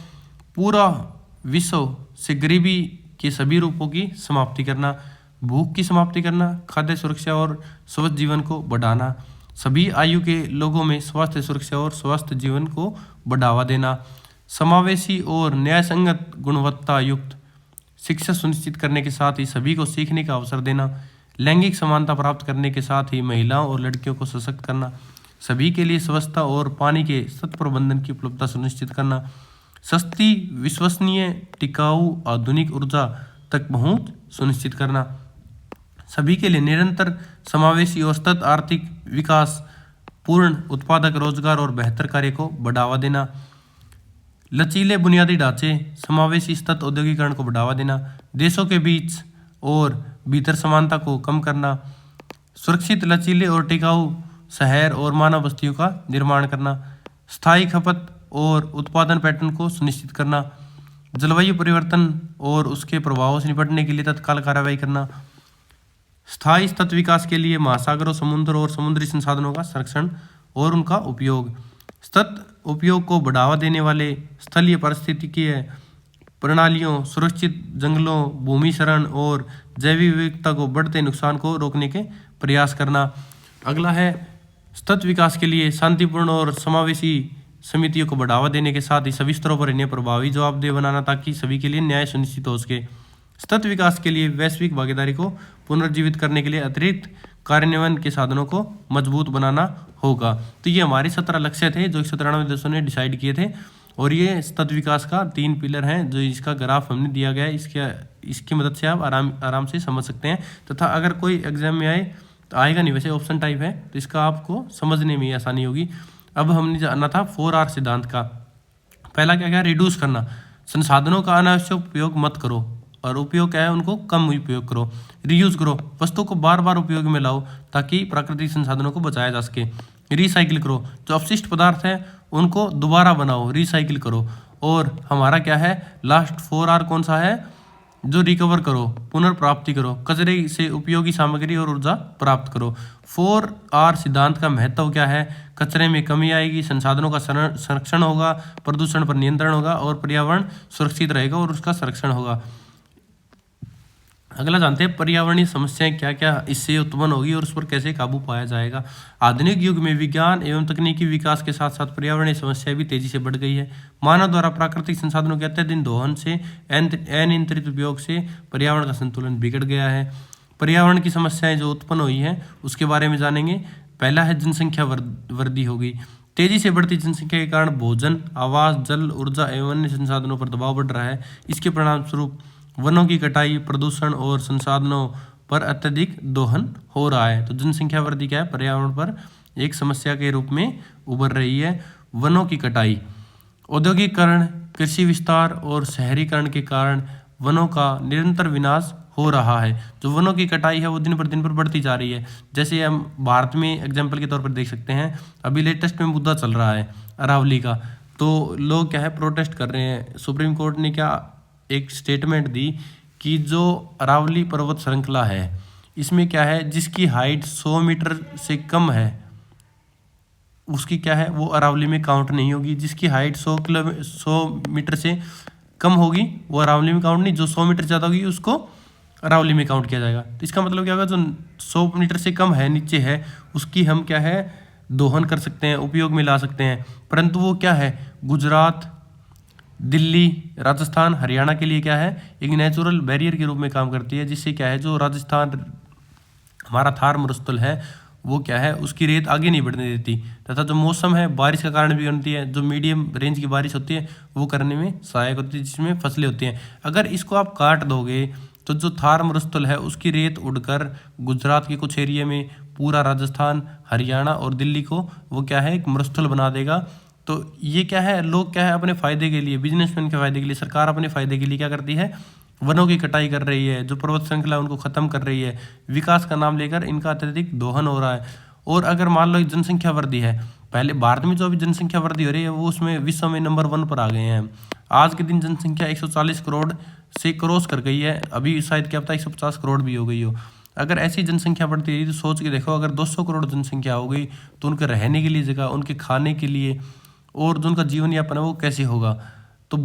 पूरा विश्व से गरीबी के सभी रूपों की समाप्ति करना, भूख की समाप्ति करना, खाद्य सुरक्षा और स्वस्थ जीवन को बढ़ाना, सभी आयु के लोगों में स्वास्थ्य सुरक्षा और स्वस्थ जीवन को बढ़ावा देना, समावेशी और न्यायसंगत गुणवत्ता युक्त शिक्षा सुनिश्चित करने के साथ ही सभी को सीखने का अवसर देना, लैंगिक समानता प्राप्त करने के साथ ही महिलाओं और लड़कियों को सशक्त करना, सभी के लिए स्वच्छता और पानी के सत प्रबंधन की उपलब्धता सुनिश्चित करना, सस्ती, विश्वसनीय, टिकाऊ, आधुनिक ऊर्जा तक पहुंच सुनिश्चित करना, सभी के लिए निरंतर समावेशी और सतत आर्थिक विकास, पूर्ण उत्पादक रोजगार और बेहतर कार्य को बढ़ावा देना, लचीले बुनियादी ढांचे, समावेशी सतत औद्योगिकरण को बढ़ावा देना, देशों के बीच और भीतर समानता को कम करना, सुरक्षित, लचीले और टिकाऊ शहर और मानव बस्तियों का निर्माण करना, स्थायी खपत और उत्पादन पैटर्न को सुनिश्चित करना, जलवायु परिवर्तन और उसके प्रभावों से निपटने के लिए तत्काल कार्रवाई करना, स्थायी सतत विकास के लिए महासागरों, समुद्र और समुद्री संसाधनों का संरक्षण और उनका उपयोग, सतत उपयोग को बढ़ावा देने वाले स्थलीय पारिस्थितिकीय प्रणालियों, सुरक्षित जंगलों, भूमि शरण और जैविक विविधता को बढ़ते नुकसान को रोकने के प्रयास करना। अगला है सतत विकास के लिए शांतिपूर्ण और समावेशी समितियों को बढ़ावा देने के साथ ही सभी स्तरों पर इन्हें प्रभावी जवाबदेह बनाना ताकि सभी के लिए न्याय सुनिश्चित हो सके। सतत विकास के लिए वैश्विक भागीदारी को पुनर्जीवित करने के लिए अतिरिक्त कार्यान्वयन के साधनों को मजबूत बनाना होगा। तो ये हमारे 17 लक्ष्य थे जो 193 देशों ने डिसाइड किए थे, और ये सतत विकास का 3 पिलर हैं जो इसका ग्राफ हमने दिया गया है। इसकी मदद से आप आराम से समझ सकते हैं। तथा अगर कोई एग्जाम में आए तो आएगा नहीं, वैसे ऑप्शन टाइप है, तो इसका आपको समझने में आसानी होगी। अब हमने जानना था 4R सिद्धांत का। पहला क्या क्या? रिड्यूस करना, संसाधनों का अनावश्यक उपयोग मत करो, और उपयोग क्या है उनको कम उपयोग करो। रीयूज करो, वस्तु को बार बार उपयोग में लाओ ताकि प्राकृतिक संसाधनों को बचाया जा सके। रिसाइकिल करो, जो अपशिष्ट पदार्थ हैं उनको दोबारा बनाओ, रिसाइकिल करो। और हमारा क्या है लास्ट 4R कौन सा है? जो रिकवर करो, पुनर्प्राप्ति करो, कचरे से उपयोगी सामग्री और ऊर्जा प्राप्त करो। 4R सिद्धांत का महत्व क्या है? कचरे में कमी आएगी, संसाधनों का संरक्षण होगा, प्रदूषण पर नियंत्रण होगा और पर्यावरण सुरक्षित रहेगा और उसका संरक्षण होगा। अगला जानते हैं पर्यावरणीय समस्याएं क्या क्या इससे उत्पन्न होगी और उस पर कैसे काबू पाया जाएगा। आधुनिक युग में विज्ञान एवं तकनीकी विकास के साथ साथ पर्यावरणीय समस्याएं भी तेजी से बढ़ गई है। मानव द्वारा प्राकृतिक संसाधनों के अत्यधिक दोहन से अनियंत्रित उपयोग से पर्यावरण का संतुलन बिगड़ गया है। पर्यावरण की समस्याएं जो उत्पन्न हुई हैं उसके बारे में जानेंगे। पहला है जनसंख्या वृद्धि हो गई। तेजी से बढ़ती जनसंख्या के कारण भोजन, आवास, जल, ऊर्जा एवं अन्य संसाधनों पर दबाव बढ़ रहा है। इसके परिणाम स्वरूप वनों की कटाई, प्रदूषण और संसाधनों पर अत्यधिक दोहन हो रहा है। तो जनसंख्या वृद्धि क्या है, पर्यावरण पर एक समस्या के रूप में उभर रही है। वनों की कटाई, औद्योगिकरण, कृषि विस्तार और शहरीकरण के कारण वनों का निरंतर विनाश हो रहा है। जो वनों की कटाई है वो दिन पर बढ़ती जा रही है। जैसे हम भारत में एग्जाम्पल के तौर पर देख सकते हैं, अभी लेटेस्ट में मुद्दा चल रहा है अरावली का। तो लोग क्या है, प्रोटेस्ट कर रहे हैं। सुप्रीम कोर्ट ने क्या एक स्टेटमेंट दी कि जो अरावली पर्वत श्रृंखला है, इसमें क्या है, जिसकी हाइट 100 मीटर से कम है उसकी क्या है, वो अरावली में काउंट नहीं होगी। जिसकी हाइट 100 मीटर से कम होगी वो अरावली में काउंट नहीं, जो 100 मीटर ज़्यादा होगी उसको अरावली में काउंट किया जाएगा। तो इसका मतलब क्या होगा, जो 100 मीटर से कम है, नीचे है, उसकी हम क्या है, दोहन कर सकते हैं, उपयोग में ला सकते हैं। परंतु वो क्या है, गुजरात, दिल्ली, राजस्थान, हरियाणा के लिए क्या है, एक नेचुरल बैरियर के रूप में काम करती है। जिससे क्या है, जो राजस्थान हमारा थार मरुस्थल है वो क्या है, उसकी रेत आगे नहीं बढ़ने देती। तथा जो मौसम है, बारिश का कारण भी बनती है। जो मीडियम रेंज की बारिश होती है वो करने में सहायक होती है, जिसमें फसलें होती हैं। अगर इसको आप काट दोगे तो जो थार मरुस्थल है उसकी रेत उड़कर गुजरात के कुछ एरिया में, पूरा राजस्थान, हरियाणा और दिल्ली को वो क्या है, एक मरुस्थल बना देगा। तो ये क्या है, लोग क्या है, अपने फायदे के लिए, बिजनेसमैन के फायदे के लिए, सरकार अपने फायदे के लिए क्या करती है, वनों की कटाई कर रही है। जो पर्वत श्रृंखला है उनको खत्म कर रही है। विकास का नाम लेकर इनका अत्यधिक दोहन हो रहा है। और अगर मान लो जनसंख्या वृद्धि है, पहले भारत में जो अभी जनसंख्या वृद्धि हो रही है वो उसमें विश्व में नंबर 1 पर आ गए हैं। आज के दिन जनसंख्या 140 करोड़ से क्रॉस कर गई है। अभी शायद क्या पता 150 करोड़ भी हो गई हो। अगर ऐसी जनसंख्या बढ़ती रही तो सोच के देखो, अगर 200 करोड़ जनसंख्या हो गई तो उनके रहने के लिए जगह, उनके खाने के लिए और जो उनका जीवन यापन है वो कैसे होगा। तो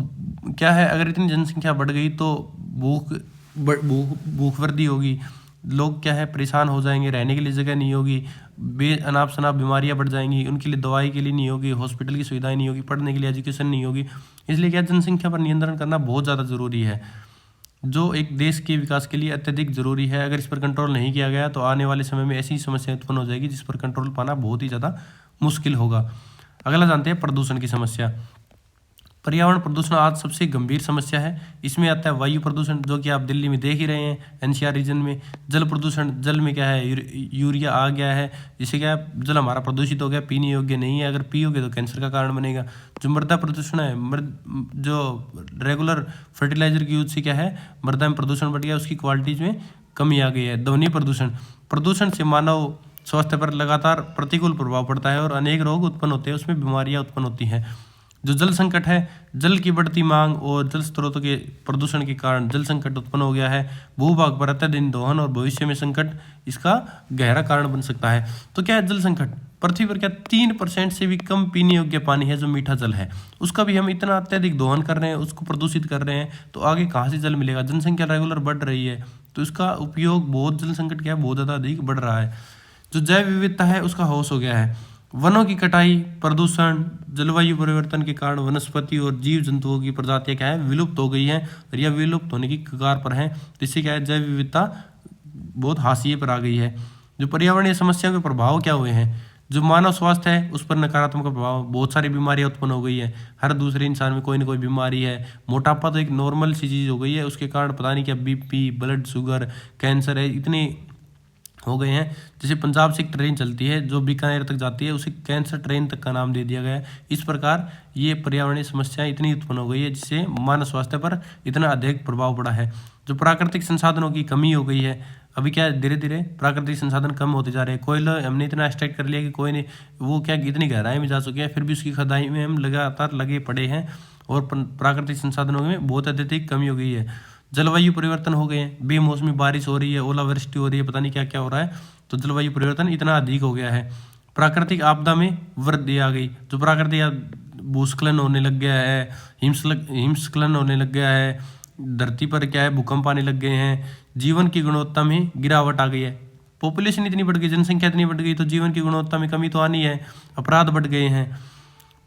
क्या है, अगर इतनी जनसंख्या बढ़ गई तो भूख वृद्धि होगी। लोग क्या है, परेशान हो जाएंगे, रहने के लिए जगह नहीं होगी, अनाप शनाप बीमारियां बढ़ जाएंगी, उनके लिए दवाई के लिए नहीं होगी, हॉस्पिटल की सुविधाएं नहीं होगी, पढ़ने के लिए एजुकेशन नहीं होगी। इसलिए क्या, जनसंख्या पर नियंत्रण करना बहुत ज़्यादा ज़रूरी है, जो एक देश के विकास के लिए अत्यधिक ज़रूरी है। अगर इस पर कंट्रोल नहीं किया गया तो आने वाले समय में ऐसी समस्या उत्पन्न हो जाएगी जिस पर कंट्रोल पाना बहुत ही ज़्यादा मुश्किल होगा। अगला जानते हैं प्रदूषण की समस्या। पर्यावरण प्रदूषण आज सबसे गंभीर समस्या है। इसमें आता है वायु प्रदूषण, जो कि आप दिल्ली में देख ही रहे हैं, एनसीआर रीजन में। जल प्रदूषण, जल में क्या है, यूरिया आ गया है, जिससे क्या है, जल हमारा प्रदूषित हो गया, पीने योग्य नहीं है। अगर पियोगे तो कैंसर का कारण बनेगा। जो मृदा प्रदूषण है, जो रेगुलर फर्टिलाइजर की यूज से क्या है, मृदा में प्रदूषण बढ़ गया, उसकी क्वालिटीज में कमी आ गई है। ध्वनि प्रदूषण, प्रदूषण से मानव स्वास्थ्य पर लगातार प्रतिकूल प्रभाव पड़ता है और अनेक रोग उत्पन्न होते हैं, उसमें बीमारियां उत्पन्न होती हैं। जो जल संकट है, जल की बढ़ती मांग और जल स्रोतों के प्रदूषण के कारण जल संकट उत्पन्न हो गया है। भूभाग पर अत्यधिक दोहन और भविष्य में संकट इसका गहरा कारण बन सकता है। तो क्या है जल संकट, पृथ्वी पर क्या 3% से भी कम पीने योग्य पानी है जो मीठा जल है, उसका भी हम इतना अत्यधिक दोहन कर रहे हैं, उसको प्रदूषित कर रहे हैं, तो आगे कहाँ से जल मिलेगा। जनसंख्या रेगुलर बढ़ रही है तो इसका उपयोग बहुत, जल संकट क्या है, बहुत ज़्यादा अधिक बढ़ रहा है। जो जैव विविधता है उसका ह्रास हो गया है। वनों की कटाई, प्रदूषण, जलवायु परिवर्तन के कारण वनस्पति और जीव जंतुओं की प्रजातियां क्या है, विलुप्त हो गई हैं और यह विलुप्त होने की कगार पर हैं। जिससे क्या है, जैव विविधता बहुत हाशिए पर आ गई है। जो पर्यावरणीय समस्याओं के प्रभाव क्या हुए हैं, जो मानव स्वास्थ्य है उस पर नकारात्मक प्रभाव, बहुत सारी बीमारियां उत्पन्न हो गई है। हर दूसरे इंसान में कोई ना कोई बीमारी है। मोटापा तो एक नॉर्मल सी चीज़ हो गई है, उसके कारण पता नहीं क्या बीपी, ब्लड शुगर, कैंसर है, इतने हो गए हैं। जैसे पंजाब से एक ट्रेन चलती है जो बीकानेर तक जाती है, उसे कैंसर ट्रेन तक का नाम दे दिया गया है। इस प्रकार ये पर्यावरणीय समस्याएं इतनी उत्पन्न हो गई है जिससे मानव स्वास्थ्य पर इतना अधिक प्रभाव पड़ा है। जो प्राकृतिक संसाधनों की कमी हो गई है, अभी क्या धीरे धीरे प्राकृतिक संसाधन कम होते जा रहे हैं। कोयला हमने इतना एक्सट्रैक्ट कर लिया कि कोई नहीं, वो क्या इतनी गहराई में जा चुके हैं, फिर भी उसकी खुदाई में हम लगातार लगे पड़े हैं और प्राकृतिक संसाधनों में बहुत अत्यधिक कमी हो गई है। जलवायु परिवर्तन हो गए हैं, बेमौसमी बारिश हो रही है, ओलावृष्टि हो रही है, पता नहीं क्या क्या हो रहा है। तो जलवायु परिवर्तन इतना अधिक हो गया है। प्राकृतिक आपदा में वृद्धि आ गई, जो प्राकृतिक भूस्खलन होने लग गया है, हिमस्खलन होने लग गया है, धरती पर क्या है भूकंप आने लग गए हैं, जीवन की गुणवत्ता में गिरावट आ गई है। पॉपुलेशन इतनी बढ़ गई, जनसंख्या इतनी बढ़ गई तो जीवन की गुणवत्ता में कमी तो आनी है। अपराध बढ़ गए हैं।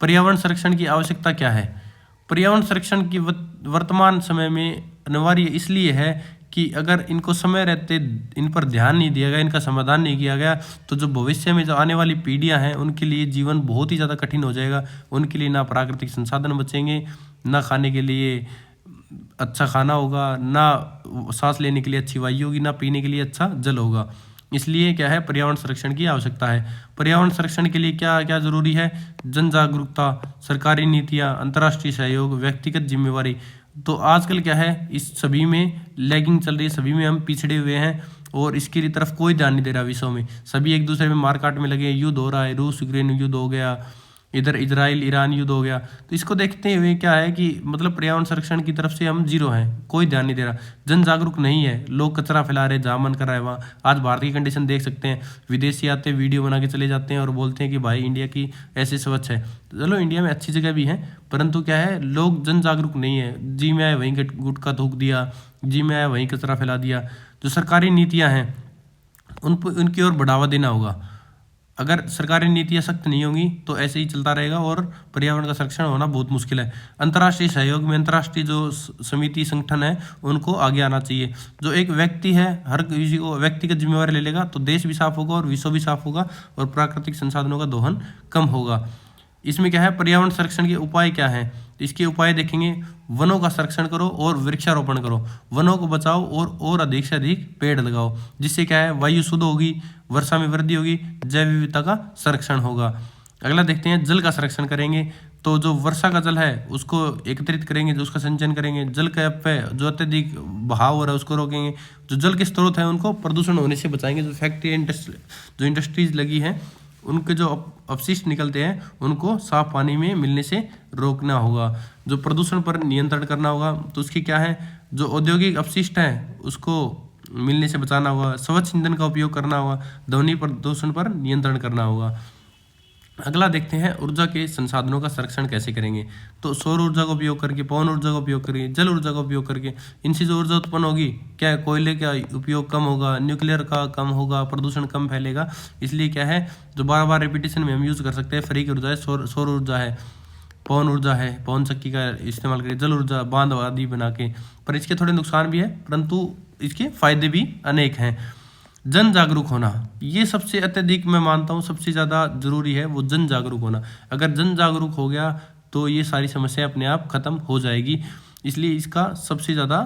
पर्यावरण संरक्षण की आवश्यकता क्या है, पर्यावरण संरक्षण की वर्तमान समय में अनिवार्य इसलिए है कि अगर इनको समय रहते इन पर ध्यान नहीं दिया गया, इनका समाधान नहीं किया गया, तो जो भविष्य में जो आने वाली पीढ़ियां हैं उनके लिए जीवन बहुत ही ज़्यादा कठिन हो जाएगा। उनके लिए ना प्राकृतिक संसाधन बचेंगे, ना खाने के लिए अच्छा खाना होगा, ना सांस लेने के लिए अच्छी वायु होगी, ना पीने के लिए अच्छा जल होगा। इसलिए क्या है, पर्यावरण संरक्षण की आवश्यकता है। पर्यावरण संरक्षण के लिए क्या क्या जरूरी है? जन जागरूकता, सरकारी नीतियाँ, अंतर्राष्ट्रीय सहयोग, व्यक्तिगत जिम्मेवारी। तो आजकल क्या है, इस सभी में लैगिंग चल रही है, सभी में हम पिछड़े हुए हैं और इसकी तरफ कोई ध्यान नहीं दे रहा विश्व में। सभी एक दूसरे में मारकाट में लगे, युद्ध हो रहा है, रूस यूक्रेन युद्ध हो गया, इधर इजराइल ईरान युद्ध हो गया। तो इसको देखते हुए क्या है कि मतलब पर्यावरण संरक्षण की तरफ से हम जीरो हैं, कोई ध्यान नहीं दे रहा, जन जागरूक नहीं है, लोग कचरा फैला रहे, जहाँ मन कर रहा है वहाँ। आज भारत की कंडीशन देख सकते हैं, विदेशी आते हैं, वीडियो बना के चले जाते हैं और बोलते हैं कि भाई इंडिया की ऐसे स्वच्छ है। चलो इंडिया में अच्छी जगह भी है, परंतु क्या है, लोग जन जागरूक नहीं है। जी में आए वहीं गुटखा थूक दिया, जी में आया वहीं कचरा फैला दिया। जो सरकारी नीतियाँ हैं उनकी ओर बढ़ावा देना होगा। अगर सरकारी नीतियाँ सख्त नहीं होंगी तो ऐसे ही चलता रहेगा और पर्यावरण का संरक्षण होना बहुत मुश्किल है। अंतर्राष्ट्रीय सहयोग में अंतर्राष्ट्रीय जो समिति संगठन है उनको आगे आना चाहिए। जो एक व्यक्ति है, हर किसी को व्यक्तिगत जिम्मेवारी ले लेगा तो देश भी साफ होगा और विश्व भी साफ होगा और प्राकृतिक संसाधनों का दोहन कम होगा। इसमें क्या है, पर्यावरण संरक्षण के उपाय क्या हैं? तो इसके उपाय देखेंगे, वनों का संरक्षण करो और वृक्षारोपण करो, वनों को बचाओ और अधिक से अधिक पेड़ लगाओ, जिससे क्या है, वायु शुद्ध होगी, वर्षा में वृद्धि होगी, जैव विविधता का संरक्षण होगा। अगला देखते हैं, जल का संरक्षण करेंगे तो जो वर्षा का जल है उसको एकत्रित करेंगे, जो उसका संचयन करेंगे, जल के पे जो अत्यधिक बहाव हो रहा है उसको रोकेंगे, जो जल के स्रोत हैं उनको प्रदूषण होने से बचाएंगे, जो फैक्ट्री जो इंडस्ट्रीज लगी हैं उनके जो अपशिष्ट निकलते हैं उनको साफ पानी में मिलने से रोकना होगा। जो प्रदूषण पर नियंत्रण करना होगा, तो उसकी क्या है, जो औद्योगिक अपशिष्ट हैं उसको मिलने से बचाना होगा, स्वच्छ ईंधन का उपयोग करना होगा, ध्वनि प्रदूषण पर नियंत्रण करना होगा। अगला देखते हैं, ऊर्जा के संसाधनों का संरक्षण कैसे करेंगे। तो सौर ऊर्जा का उपयोग करके, पवन ऊर्जा का उपयोग करके, जल ऊर्जा का उपयोग करके, इनसे जो ऊर्जा उत्पन्न होगी, क्या है, कोयले का उपयोग कम होगा, न्यूक्लियर का कम होगा, प्रदूषण कम फैलेगा। इसलिए क्या है, जो बार बार रिपीटेशन में हम यूज़ कर सकते हैं, फ्री की ऊर्जा है, सौर ऊर्जा है, पवन ऊर्जा है, पवन चक्की का इस्तेमाल करिए, जल ऊर्जा, बांध आदि बना के। पर इसके थोड़े नुकसान भी है, परंतु इसके फायदे भी अनेक हैं। जन जागरूक होना, ये सबसे अत्यधिक मैं मानता हूँ सबसे ज़्यादा जरूरी है, वो जन जागरूक होना। अगर जन जागरूक हो गया तो ये सारी समस्या अपने आप खत्म हो जाएगी। इसलिए इसका सबसे ज़्यादा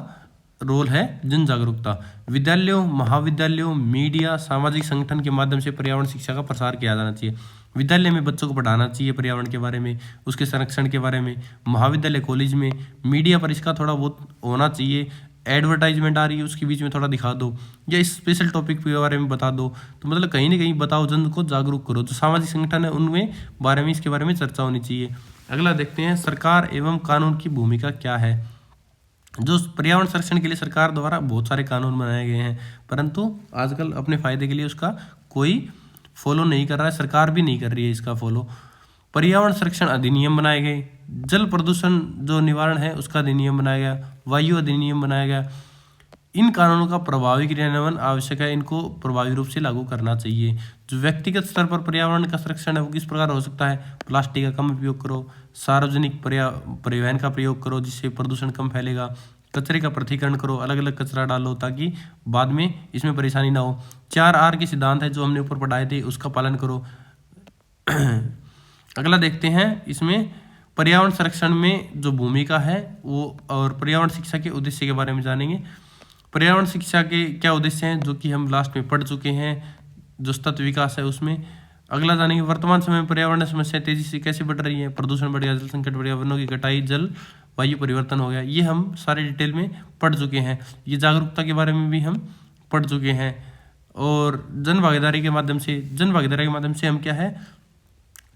रोल है जन जागरूकता। विद्यालयों, महाविद्यालयों, मीडिया, सामाजिक संगठन के माध्यम से पर्यावरण शिक्षा का प्रसार किया जाना चाहिए। विद्यालय में बच्चों को पढ़ाना चाहिए पर्यावरण के बारे में, उसके संरक्षण के बारे में। महाविद्यालय, कॉलेज में, मीडिया पर इसका थोड़ा बहुत होना चाहिए। एडवर्टाइजमेंट आ रही है उसके बीच में थोड़ा दिखा दो, या इस स्पेशल टॉपिक के बारे में बता दो। तो मतलब कहीं ना कहीं बताओ, जन को जागरूक करो। जो सामाजिक संगठन है उनमें बारे में इसके बारे में चर्चा होनी चाहिए। अगला देखते हैं, सरकार एवं कानून की भूमिका क्या है। जो पर्यावरण संरक्षण के लिए सरकार द्वारा बहुत सारे कानून बनाए गए हैं, परंतु आजकल अपने फायदे के लिए उसका कोई फॉलो नहीं कर रहा है, सरकार भी नहीं कर रही है इसका फॉलो। पर्यावरण संरक्षण अधिनियम बनाए गए, जल प्रदूषण जो निवारण है उसका अधिनियम बनाया गया, वायु अधिनियम बनाया गया। इन कानूनों का प्रभावी क्रियान्वयन आवश्यक है, इनको प्रभावी रूप से लागू करना चाहिए। जो व्यक्तिगत स्तर पर पर्यावरण का संरक्षण है वो किस प्रकार हो सकता है? प्लास्टिक का कम उपयोग करो, सार्वजनिक परिवहन का प्रयोग करो जिससे प्रदूषण कम फैलेगा, कचरे का पृथक्करण करो, अलग अलग कचरा डालो ताकि बाद में इसमें परेशानी ना हो। 4R के सिद्धांत है जो हमने ऊपर पढ़ाए थे, उसका पालन करो। अगला देखते हैं, इसमें पर्यावरण संरक्षण में जो भूमिका है वो और पर्यावरण शिक्षा के उद्देश्य के बारे में जानेंगे। पर्यावरण शिक्षा के क्या उद्देश्य हैं जो कि हम लास्ट में पढ़ चुके हैं, जो सतत विकास है उसमें। अगला जानेंगे, वर्तमान समय में पर्यावरण समस्या तेजी से कैसे बढ़ रही है। प्रदूषण बढ़ गया, जल संकट बढ़ गया, वनों की कटाई, जल वायु परिवर्तन हो गया। ये हम सारे डिटेल में पढ़ चुके हैं। ये जागरूकता के बारे में भी हम पढ़ चुके हैं। और जन भागीदारी के माध्यम से हम क्या है,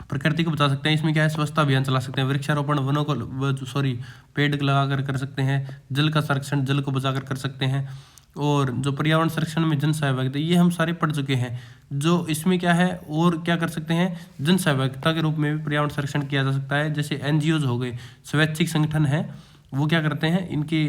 प्रकृति को बचा सकते हैं। इसमें क्या है, स्वच्छता अभियान चला सकते हैं, वृक्षारोपण, वनों को पेड़ लगा कर सकते हैं, जल का संरक्षण, जल को बचा कर सकते हैं। और जो पर्यावरण संरक्षण में जन सहभागिता, ये हम सारे पढ़ चुके हैं। जो इसमें क्या है और क्या कर सकते हैं, जन सहभागिता के रूप में भी पर्यावरण संरक्षण किया जा सकता है। जैसे NGOs हो गए, स्वैच्छिक संगठन है, वो क्या करते हैं, इनके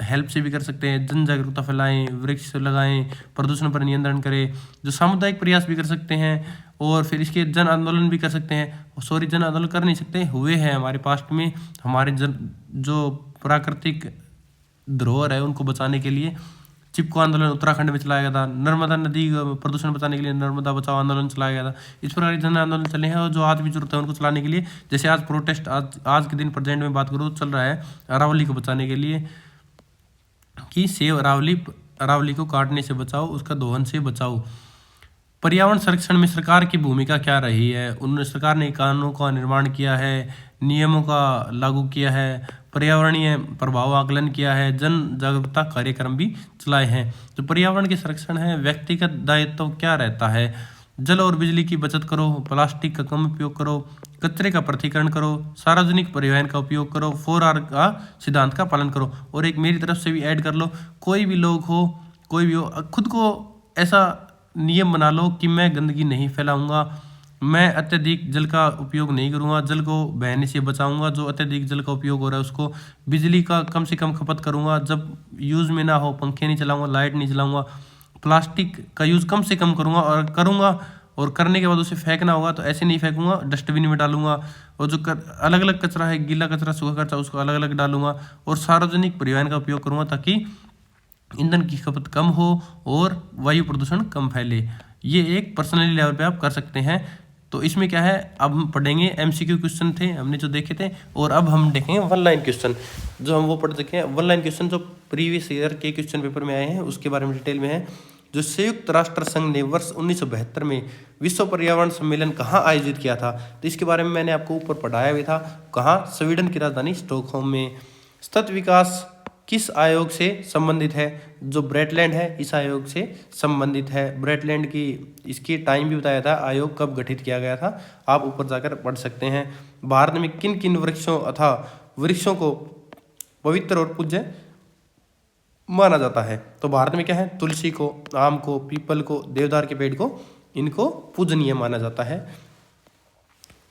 हेल्प से भी कर सकते हैं। जन जागरूकता फैलाएं, वृक्ष लगाएं, प्रदूषण पर नियंत्रण करें। जो सामुदायिक प्रयास भी कर सकते हैं और फिर इसके जन आंदोलन भी कर सकते हैं। जन आंदोलन कर नहीं सकते, हुए हैं हमारे पास्ट में। हमारे जो प्राकृतिक धरोहर है उनको बचाने के लिए चिपको आंदोलन उत्तराखंड में चलाया गया था। नर्मदा नदी प्रदूषण बचाने के लिए नर्मदा बचाओ आंदोलन चलाया गया था। इस प्रकार के जन आंदोलन चले हैं और जो आज भी जरूरत है उनको चलाने के लिए, जैसे आज प्रोटेस्ट आज के दिन प्रेजेंट में बात करूँ चल रहा है अरावली को बचाने के लिए। कि सेब अरावली को काटने से बचाओ, उसका दोहन से बचाओ। पर्यावरण संरक्षण में सरकार की भूमिका क्या रही है? उन्होंने सरकार ने कानूनों का निर्माण किया है, नियमों का लागू किया है, पर्यावरणीय प्रभाव आकलन किया है, जन जागरूकता कार्यक्रम भी चलाए हैं। तो पर्यावरण के संरक्षण है, व्यक्तिगत दायित्व क्या रहता है? जल और बिजली की बचत करो, प्लास्टिक का कम उपयोग करो, कचरे का पृथक्करण करो, सार्वजनिक परिवहन का उपयोग करो, 4R का सिद्धांत का पालन करो। और एक मेरी तरफ से भी ऐड कर लो, कोई भी लोग हो, कोई भी हो, खुद को ऐसा नियम बना लो कि मैं गंदगी नहीं फैलाऊंगा, मैं अत्यधिक जल का उपयोग नहीं करूंगा, जल को बहने से बचाऊंगा, जो अत्यधिक जल का उपयोग हो रहा है उसको, बिजली का कम से कम खपत करूंगा, जब यूज़ में ना हो पंखे नहीं चलाऊंगा, लाइट नहीं जलाऊंगा, प्लास्टिक का यूज़ कम से कम करूंगा और करने के बाद उसे फेंकना होगा तो ऐसे नहीं फेंकूंगा, डस्टबिन में डालूंगा। और जो अलग अलग कचरा है, गीला कचरा, सूखा कचरा, उसको अलग अलग डालूंगा। और सार्वजनिक परिवहन का उपयोग करूंगा ताकि ईंधन की खपत कम हो और वायु प्रदूषण कम फैले। ये एक पर्सनली लेवल पे आप कर सकते हैं। तो इसमें क्या है, अब हम पढ़ेंगे एमसीक्यू क्वेश्चन थे हमने जो देखे थे, और अब हम देखेंगे वन लाइन क्वेश्चन जो हम वो पढ़ चुके हैं। वन लाइन क्वेश्चन जो प्रीवियस ईयर के क्वेश्चन पेपर में आए हैं उसके बारे में डिटेल में है। जो संयुक्त राष्ट्र संघ ने वर्ष 1972 में विश्व पर्यावरण सम्मेलन कहाँ आयोजित किया था, तो इसके बारे में मैंने आपको ऊपर पढ़ाया भी था। कहाँ? स्वीडन की राजधानी स्टॉकहोम में। सतत विकास किस आयोग से संबंधित है? जो ब्रेटलैंड है इस आयोग से संबंधित है। ब्रेटलैंड की इसकी टाइम भी बताया था, आयोग कब गठित किया गया था, आप ऊपर जाकर पढ़ सकते हैं। भारत में किन किन वृक्षों को पवित्र और पूज्य माना जाता है? तो भारत में क्या है, तुलसी को, आम को, पीपल को, देवदार के पेड़ को, इनको पूजनीय माना जाता है।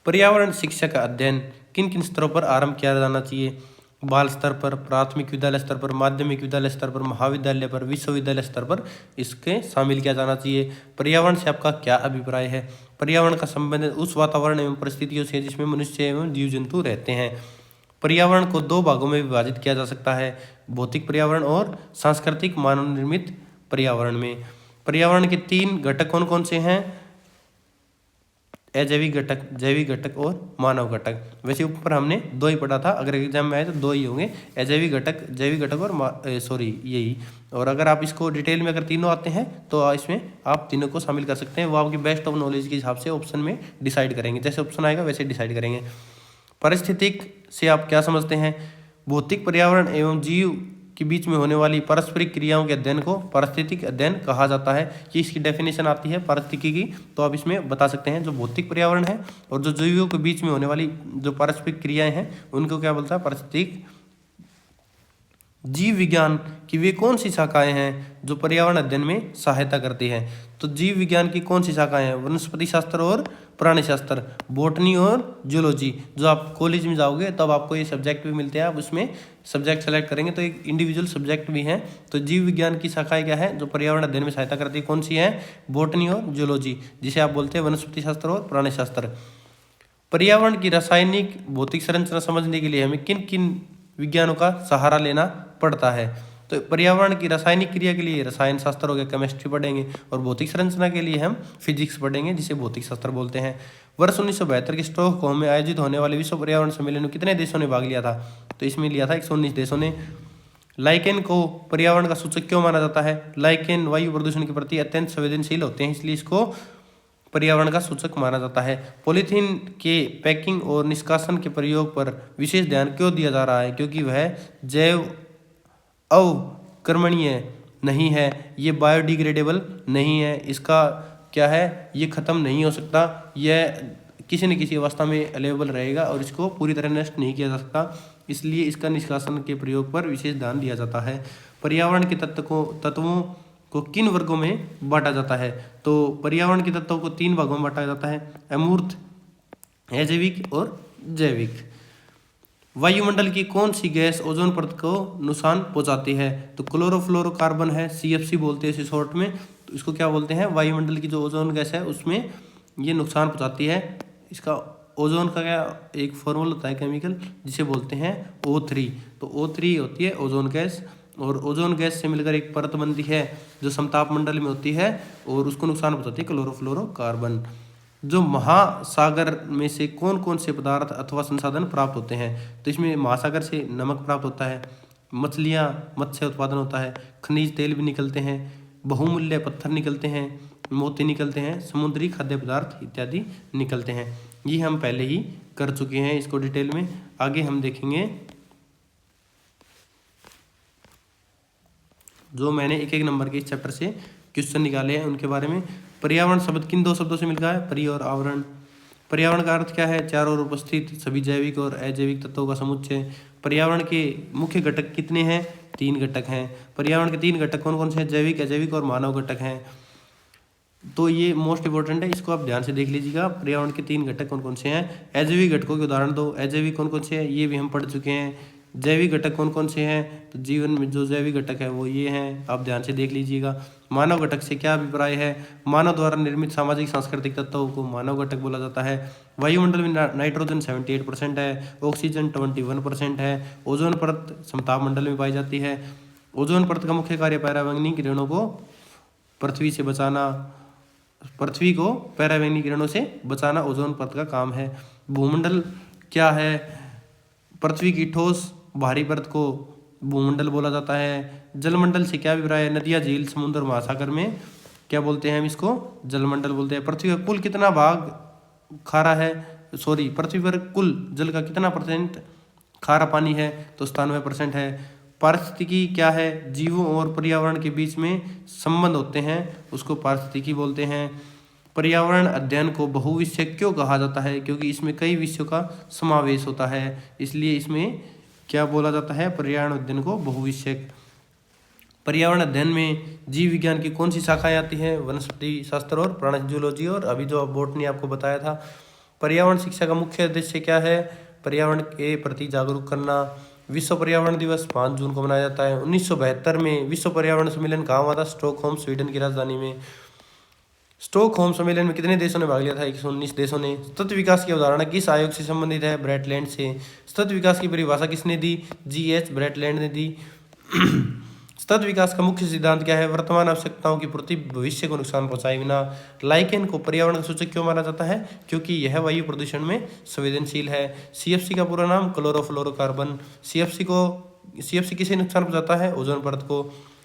पर्यावरण शिक्षा का अध्ययन किन किन स्तरों पर आरंभ किया जाना चाहिए? बाल स्तर पर, प्राथमिक विद्यालय स्तर पर, माध्यमिक विद्यालय स्तर पर, महाविद्यालय पर, विश्वविद्यालय स्तर पर इसके शामिल किया जाना चाहिए। पर्यावरण से आपका क्या अभिप्राय है? पर्यावरण का संबंध उस वातावरण एवं परिस्थितियों से जिसमें मनुष्य एवं जीव जंतु रहते हैं। पर्यावरण को दो भागों में विभाजित किया जा सकता है, भौतिक पर्यावरण और सांस्कृतिक मानव निर्मित पर्यावरण में। पर्यावरण के तीन घटक कौन कौन से हैं? अजैविक घटक, जैविक घटक और मानव घटक। वैसे ऊपर हमने दो ही पढ़ा था, अगर एग्जाम में आए तो दो ही होंगे, अजैविक घटक, जैविक घटक और यही। और अगर आप इसको डिटेल में अगर तीनों आते हैं तो इसमें आप तीनों को शामिल कर सकते हैं। वो आपकी बेस्ट ऑफ नॉलेज के हिसाब से ऑप्शन में डिसाइड करेंगे, जैसे ऑप्शन आएगा वैसे डिसाइड करेंगे। पारिस्थितिक से आप क्या समझते हैं? भौतिक पर्यावरण एवं जीव के बीच में होने वाली पारस्परिक क्रियाओं के अध्ययन को पारिस्थितिक अध्ययन कहा जाता है। ये इसकी डेफिनेशन आती है पारिस्थितिकी की, तो आप इसमें बता सकते हैं। जो भौतिक पर्यावरण है और जो जीवों के बीच में होने वाली जो पारस्परिक क्रियाएं हैं उनको क्या बोलता है? पारिस्थितिक। जीव विज्ञान की वे कौन सी शाखाएं हैं जो पर्यावरण अध्ययन में सहायता करती हैं? तो जीव विज्ञान की कौन सी शाखाएं हैं? वनस्पति शास्त्र और प्राणी शास्त्र, बॉटनी और जूलॉजी। जो आप कॉलेज में जाओगे तब आपको ये सब्जेक्ट भी मिलते हैं, आप उसमें सब्जेक्ट सेलेक्ट करेंगे तो एक इंडिविजुअल सब्जेक्ट भी हैं। तो जीव विज्ञान की शाखाएं क्या है जो पर्यावरण अध्ययन में सहायता करती है, कौन सी है? बॉटनी और जूलॉजी, जिसे आप बोलते हैं वनस्पति शास्त्र और प्राणी शास्त्र। पर्यावरण की रासायनिक भौतिक संरचना समझने के लिए हमें किन किन विज्ञानों का सहारा लेना पड़ता है? तो पर्यावरण की रासायनिक क्रिया के लिए रसायन शास्त्र हो गया, केमिस्ट्री पढ़ेंगे, और भौतिक संरचना के लिए हम फिजिक्स पढ़ेंगे जिसे भौतिक शास्त्र बोलते हैं। वर्ष 1972 के स्टॉकहोम में आयोजित होने वाले विश्व पर्यावरण सम्मेलन में कितने देशों ने भाग लिया था? तो इसमें लिया था 119 देशों ने। लाइकेन को पर्यावरण का सूचक क्यों माना जाता है? लाइकेन वायु प्रदूषण के प्रति अत्यंत संवेदनशील होते हैं, इसलिए इसको पर्यावरण का सूचक माना जाता है। पॉलीथीन के पैकिंग और निष्कासन के प्रयोग पर विशेष ध्यान क्यों दिया जा रहा है? क्योंकि वह जैव अवक्रमणीय नहीं है, ये बायोडिग्रेडेबल नहीं है, इसका क्या है, ये ख़त्म नहीं हो सकता, यह किसी न किसी अवस्था में अवेलेबल रहेगा और इसको पूरी तरह नष्ट नहीं किया जा सकता, इसलिए इसका निष्कासन के प्रयोग पर विशेष ध्यान दिया जाता है। पर्यावरण के तत्वों को किन वर्गों में बांटा जाता है? तो पर्यावरण के तत्वों को 3 भागों में बांटा जाता है, अमूर्त, अजैविक और जैविक। वायुमंडल की कौन सी गैस ओजोन परत को नुकसान पहुंचाती है? तो क्लोरोफ्लोरोकार्बन है, CFC बोलते हैं इसे शॉर्ट में। तो इसको क्या बोलते हैं? वायुमंडल की जो ओजोन गैस है उसमें ये नुकसान पहुंचाती है। इसका ओजोन का क्या एक फॉर्मूला होता है केमिकल, जिसे बोलते हैं O3। तो O3 होती है ओजोन गैस, और ओजोन गैस से मिलकर एक परत बनती है जो समताप मंडल में होती है और उसको नुकसान पहुंचाती है क्लोरोफ्लोरोकार्बन। जो महासागर में से कौन कौन से पदार्थ अथवा संसाधन प्राप्त होते हैं? तो इसमें महासागर से नमक प्राप्त होता है, मछलियाँ, मत्स्य उत्पादन होता है, खनिज तेल भी निकलते हैं, बहुमूल्य पत्थर निकलते हैं, मोती निकलते हैं, समुद्री खाद्य पदार्थ इत्यादि निकलते हैं। ये हम पहले ही कर चुके हैं इसको डिटेल में। आगे हम देखेंगे जो मैंने एक एक नंबर के इस चैप्टर से क्वेश्चन निकाले हैं उनके बारे में। पर्यावरण शब्द किन दो शब्दों से मिलता है? परि और आवरण। पर्यावरण का अर्थ क्या है? चारों ओर उपस्थित सभी जैविक और अजैविक तत्वों का समुच्चय। पर्यावरण के मुख्य घटक कितने हैं? 3 घटक हैं। पर्यावरण के 3 घटक कौन कौन से हैं? जैविक, अजैविक और मानव घटक हैं। तो ये मोस्ट इंपॉर्टेंट है, इसको आप ध्यान से देख लीजिएगा। पर्यावरण के 3 घटक कौन कौन से हैं? अजैविक घटकों के उदाहरण दो। अजैविक कौन कौन से हैं? ये भी हम पढ़ चुके हैं। जैविक घटक कौन कौन से हैं? तो जीवन में जो जैविक घटक है वो ये हैं, आप ध्यान से देख लीजिएगा। मानव घटक से क्या अभिप्राय है? मानव द्वारा निर्मित सामाजिक सांस्कृतिक तत्वों को मानव घटक बोला जाता है। वायुमंडल में नाइट्रोजन 78% है, ऑक्सीजन 21% है। ओजोन परत समताप मंडल में पाई जाती है। ओजोन परत का मुख्य कार्य पराबैंगनी किरणों को पृथ्वी से बचाना, पृथ्वी को पराबैंगनी किरणों से बचाना ओजोन परत का काम है। भूमंडल क्या है? पृथ्वी की ठोस भारी परत को भूमंडल बोला जाता है। जलमंडल से क्या अभिप्राय है? नदियाँ, झील, समुद्र, महासागर में क्या बोलते हैं हम इसको? जलमंडल बोलते हैं। पृथ्वी का कुल कितना भाग खारा है? पृथ्वी पर कुल जल का कितना % खारा पानी है? तो 97% है। पारिस्थितिकी क्या है? जीवों और पर्यावरण के बीच में संबंध होते हैं, उसको पारिस्थितिकी बोलते हैं। पर्यावरण अध्ययन को बहुविषयक क्यों कहा जाता है? क्योंकि इसमें कई विषयों का समावेश होता है, इसलिए इसमें क्या बोला जाता है? पर्यावरण अध्ययन को बहुविषयक। पर्यावरण अध्ययन में जीव विज्ञान की कौन सी शाखाएं आती हैं? वनस्पति शास्त्र और प्राणी जूलॉजी, और अभी जो बोटनी आपको बताया था। पर्यावरण शिक्षा का मुख्य उद्देश्य क्या है? पर्यावरण के प्रति जागरूक करना। विश्व पर्यावरण दिवस 5 जून को मनाया जाता है। 1972 में विश्व पर्यावरण सम्मेलन कहाँ हुआ था? स्टॉकहोम, स्वीडन की राजधानी में। स्टॉकहोम सम्मेलन में कितने देशों ने भाग लिया था? 119 देशों ने। सतत विकास की अवधारणा किस आयोग से संबंधित है? ब्रैटलैंड से। सतत विकास की परिभाषा किसने दी? GH ब्रैटलैंड ने दी। सतत विकास का मुख्य सिद्धांत क्या है? वर्तमान आवश्यकताओं की पूर्ति भविष्य को नुकसान पहुंचाए बिना। लाइकेन को पर्यावरण का सूचक क्यों माना जाता है? क्योंकि यह वायु प्रदूषण में संवेदनशील है। CFC का पूरा नाम क्लोरोफ्लोरोकार्बन। CFC किसे नुकसान पहुंचाता है? ओजोन परत को।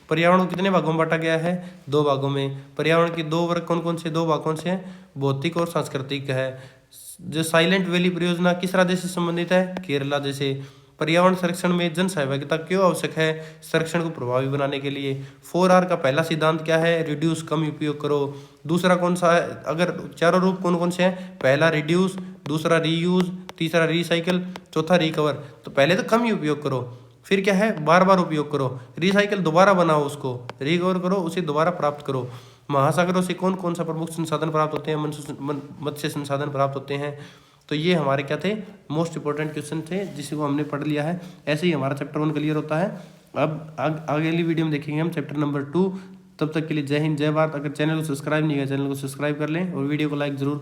पर्यावरण को कितने भागों में बांटा गया है? 2 भागों में। पर्यावरण के 2 वर्ग कौन कौन से? 2 भाग कौन से हैं? भौतिक और सांस्कृतिक है। जो साइलेंट वैली परियोजना किस राज्य से संबंधित है? केरला जैसे। पर्यावरण संरक्षण में जन सहभागिता क्यों आवश्यक है? संरक्षण को प्रभावी बनाने के लिए। 4R का पहला सिद्धांत क्या है? रिड्यूस, कम उपयोग करो। दूसरा कौन सा है? अगर चारों रूप कौन कौन से हैं? पहला रिड्यूस, दूसरा रीयूज, तीसरा रिसाइकल, चौथा रिकवर। तो पहले तो कम ही उपयोग करो, फिर क्या है? बार बार उपयोग करो। रिसाइकल दोबारा बनाओ, उसको रिकवर करो, उसे दोबारा प्राप्त करो। महासागरों से कौन कौन सा प्रमुख संसाधन प्राप्त होते हैं? मत्स्य संसाधन प्राप्त होते हैं। तो ये हमारे क्या थे? मोस्ट इंपॉर्टेंट क्वेश्चन थे, जिसको हमने पढ़ लिया है। ऐसे ही हमारा चैप्टर 1 क्लियर होता है। अब अगली वीडियो में देखेंगे हम चैप्टर नंबर 2। तब तक के लिए जय हिंद, जय भारत। अगर चैनल को सब्सक्राइब नहीं किया, चैनल को सब्सक्राइब कर लें और वीडियो को लाइक जरूर करें।